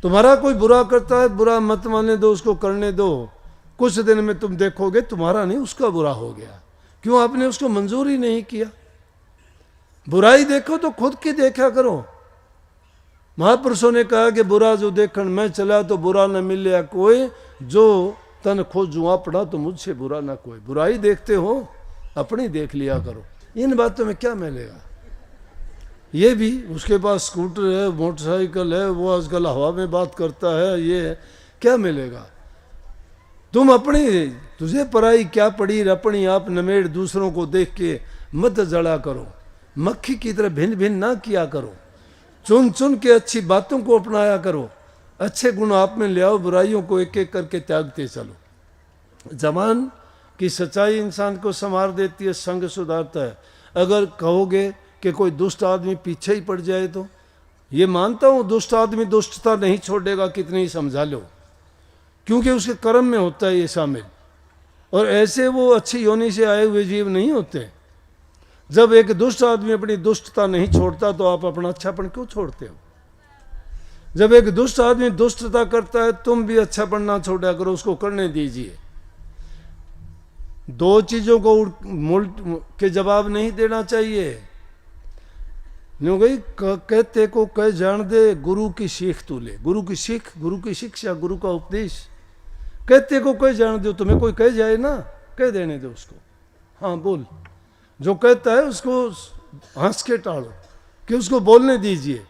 तुम्हारा कोई बुरा करता है, बुरा मत मानने दो, उसको करने दो। कुछ दिन में तुम देखोगे तुम्हारा नहीं उसका बुरा हो गया। क्यों? आपने उसको मंजूर ही नहीं किया। बुराई देखो तो खुद की देखा करो। महापुरुषों ने कहा कि बुरा जो देखण मैं चला तो बुरा न मिले कोई, जो तन खोजू अपना तो मुझसे बुरा ना कोई। बुराई देखते हो अपनी देख लिया करो। इन बातों में क्या मिलेगा? ये भी उसके पास स्कूटर है, मोटरसाइकिल है, वो आजकल हवा में बात करता है, ये क्या मिलेगा? तुम अपनी, तुझे पराई क्या पड़ी, अपनी आप नमेड़ दूसरों को देख के मत जड़ा करो। मक्खी की तरह भिन्न भिन्न ना किया करो। चुन चुन के अच्छी बातों को अपनाया करो। अच्छे गुण आप में ले आओ, बुराइयों को एक एक करके त्यागते चलो। जबान की सच्चाई इंसान को संवार देती है, संग सुधारता है। अगर कहोगे कि कोई दुष्ट आदमी पीछे ही पड़ जाए तो ये मानता हूँ दुष्ट आदमी दुष्टता नहीं छोड़ेगा, कितनी ही समझा लो, क्योंकि उसके कर्म में होता है ये शामिल। और ऐसे वो अच्छी योनि से आए हुए जीव नहीं होते। जब एक दुष्ट आदमी अपनी दुष्टता नहीं छोड़ता तो आप अपना अच्छापन क्यों छोड़ते हो? जब एक दुष्ट आदमी दुष्टता करता है तुम भी अच्छा बनना छोड़ा करो, उसको करने दीजिए। दो चीजों को उल्ट के जवाब नहीं देना चाहिए। न्यू गई कहते को कह जान दे, गुरु की सीख तू ले। गुरु की सीख, गुरु की शिक्षा, गुरु का उपदेश। कहते को कह जान दो। तुम्हें कोई कह जाए ना, कह देने दो उसको। हाँ बोल, जो कहता है उसको हंस के टालो कि उसको बोलने दीजिए।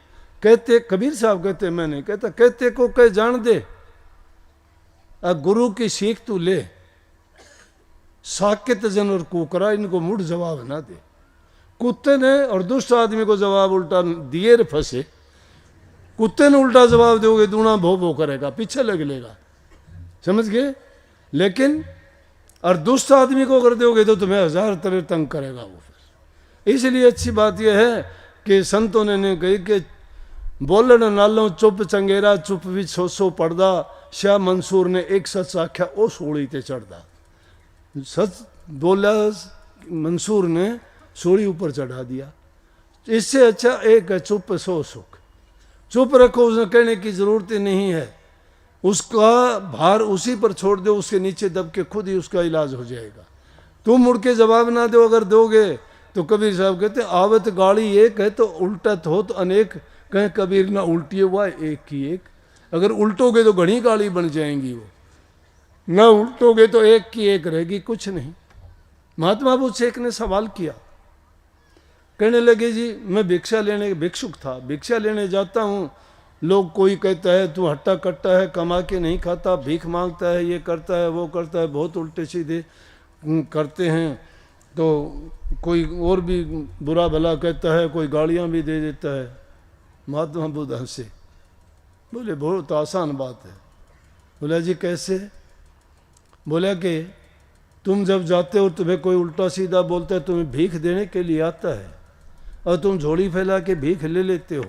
कहते, कबीर साहब कहते, मैं नहीं कहता, कहते को कह जान दे। गुरु की सीख तू ले, साकेत जन और कुकरा इनको मुड़ जवाब ना दे। कुत्ते ने और दुष्ट आदमी को जवाब उल्टा दिए रे फंसे। कुत्ते ने उल्टा जवाब दोगे दूना भो भो करेगा, पीछे लग लेगा, समझ गए। लेकिन और दुष्ट आदमी को अगर दोगे तो तुम्हें 1000 तरह तंग करेगा वो। फिर इसलिए अच्छी बात यह है कि संतों ने कही कि बोलन नालों चुप चंगेरा, चुप भी सो पर्दा, शाह मंसूर ने एक सच आख्या ओ सोड़ी ते चढ़दा। सच बोला मंसूर ने, सोड़ी ऊपर चढ़ा दिया। इससे अच्छा एक है चुप सो सुख। चुप रखो, उसने कहने की जरूरत ही नहीं है, उसका भार उसी पर छोड़ दो, उसके नीचे दब के खुद ही उसका इलाज हो जाएगा। तुम मुड़ के जवाब ना दो, अगर दोगे तो कबीर साहब कहते आवत गाड़ी एक है तो उल्टत हो तो अनेक, कहें कबीर ना उल्टी हुआ एक की एक। अगर उल्टोगे तो घनी गाड़ी बन जाएंगी, वो ना उल्टोगे तो एक की एक रहेगी, कुछ नहीं। महात्मा बुद्ध से एक ने सवाल किया, कहने लगे जी मैं भिक्षा लेने, भिक्षुक था, भिक्षा लेने जाता हूँ, लोग कोई कहता है तू हट्टा कट्टा है, कमा के नहीं खाता, भीख मांगता है, ये करता है वो करता है, बहुत उल्टे सीधे करते हैं। तो कोई और भी बुरा भला कहता है, कोई गालियाँ भी दे देता है। महात्मा बुद्ध हंसे, बोले बहुत आसान बात है। बोला जी कैसे? बोला कि तुम जब जाते हो तुम्हें कोई उल्टा सीधा बोलता है, तुम्हें भीख देने के लिए आता है और तुम झोली फैला के भीख ले लेते हो,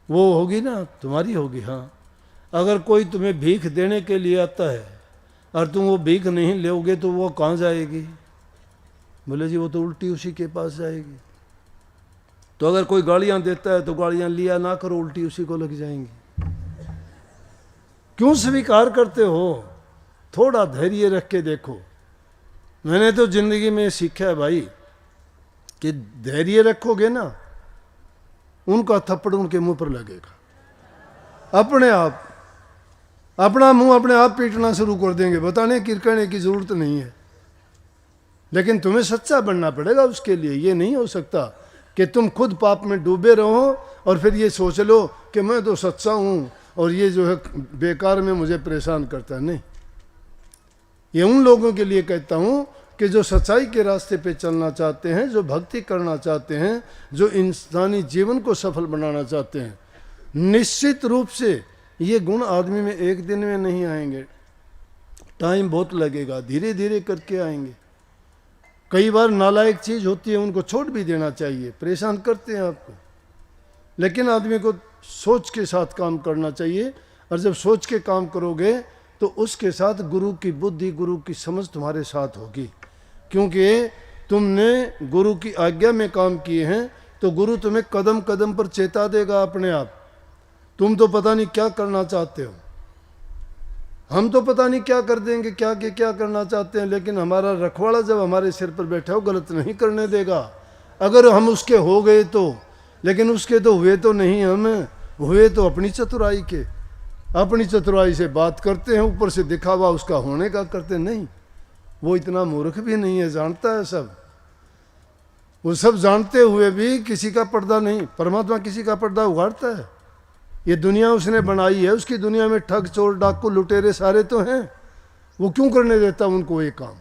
वो होगी ना तुम्हारी होगी। हाँ, अगर कोई तुम्हें भीख देने के लिए आता है और तुम वो भीख नहीं लोगे तो वो कहाँ जाएगी? बोले जी वो तो उल्टी उसी के पास जाएगी। तो अगर कोई गालियाँ देता है तो गालियाँ लिया ना करो, उल्टी उसी को लग जाएंगी। क्यों स्वीकार करते हो? थोड़ा धैर्य रख के देखो। मैंने तो जिंदगी में सीखा है भाई कि धैर्य रखोगे ना, उनका थप्पड़ उनके मुंह पर लगेगा अपने आप। अपना मुंह अपने आप पीटना शुरू कर देंगे, बताने की कहने की जरूरत नहीं है। लेकिन तुम्हें सच्चा बनना पड़ेगा उसके लिए। ये नहीं हो सकता कि तुम खुद पाप में डूबे रहो और फिर ये सोच लो कि मैं तो सच्चा हूं और ये जो है बेकार में मुझे परेशान करता है। नहीं, ये उन लोगों के लिए कहता हूं कि जो सच्चाई के रास्ते पे चलना चाहते हैं, जो भक्ति करना चाहते हैं, जो इंसानी जीवन को सफल बनाना चाहते हैं। निश्चित रूप से ये गुण आदमी में एक दिन में नहीं आएंगे, टाइम बहुत लगेगा, धीरे धीरे करके आएंगे। कई बार नालायक चीज होती है, उनको छोड़ भी देना चाहिए, परेशान करते हैं आपको, लेकिन आदमी को सोच के साथ काम करना चाहिए। और जब सोच के काम करोगे तो उसके साथ गुरु की बुद्धि, गुरु की समझ तुम्हारे साथ होगी। क्योंकि तुमने गुरु की आज्ञा में काम किए हैं तो गुरु तुम्हें कदम कदम पर चेता देगा अपने आप। तुम तो पता नहीं क्या करना चाहते हो, हम तो पता नहीं क्या कर देंगे, क्या करना चाहते हैं, लेकिन हमारा रखवाला जब हमारे सिर पर बैठा हो गलत नहीं करने देगा। अगर हम उसके हो गए तो, लेकिन उसके तो हुए तो नहीं, हम हुए तो अपनी चतुराई के, अपनी चतुराई से बात करते हैं, ऊपर से दिखावा उसका होने का करते नहीं। वो इतना मूर्ख भी नहीं है, जानता है सब। वो सब जानते हुए भी किसी का पर्दा नहीं। परमात्मा किसी का पर्दा उगाड़ता है? ये दुनिया उसने बनाई है, उसकी दुनिया में ठग चोर डाकू लुटेरे सारे तो हैं, वो क्यों करने देता उनको ये काम?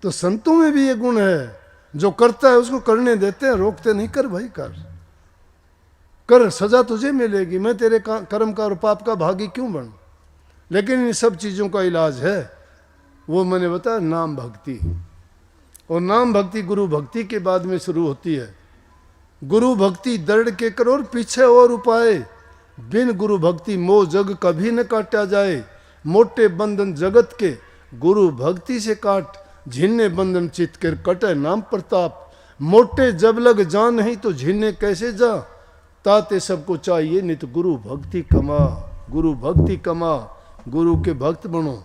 तो संतों में भी ये गुण है, जो करता है उसको करने देते हैं, रोकते नहीं। कर भाई कर, सजा तुझे मिलेगी, मैं तेरे कर्म का और पाप का भागी क्यों बनूं? लेकिन इन सब चीजों का इलाज है, वो मैंने बताया नाम भक्ति। और नाम भक्ति गुरु भक्ति के बाद में शुरू होती है। गुरु भक्ति दृढ़ के करो और पीछे और उपाय, बिन गुरु भक्ति मोह जग कभी न काटा जाए। मोटे बंधन जगत के गुरु भक्ति से काट, झिन्ने बंधन चित कर कटे नाम प्रताप। मोटे जब लग जा नहीं तो झिन्ने कैसे जा, ताते सबको चाहिए नित गुरु भक्ति कमा। गुरु भक्ति कमा, गुरु के भक्त बनो।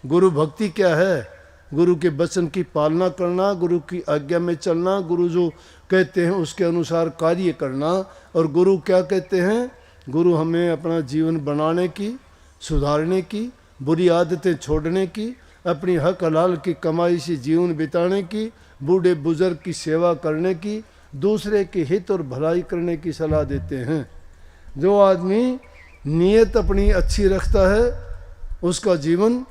गुरु भक्ति क्या है? गुरु के वचन की पालना करना, गुरु की आज्ञा में चलना, गुरु जो कहते हैं उसके अनुसार कार्य करना। और गुरु क्या कहते हैं? गुरु हमें अपना जीवन बनाने की, सुधारने की, बुरी आदतें छोड़ने की, अपनी हक हलाल की कमाई से जीवन बिताने की, बूढ़े बुजुर्ग की सेवा करने की, दूसरे के हित और भलाई करने की सलाह देते हैं। जो आदमी नीयत अपनी अच्छी रखता है उसका जीवन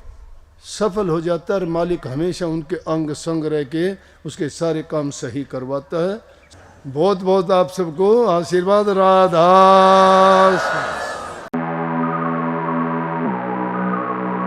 सफल हो जाता है और मालिक हमेशा उनके अंग संग रह के उसके सारे काम सही करवाता है। बहुत बहुत आप सबको आशीर्वाद। राधा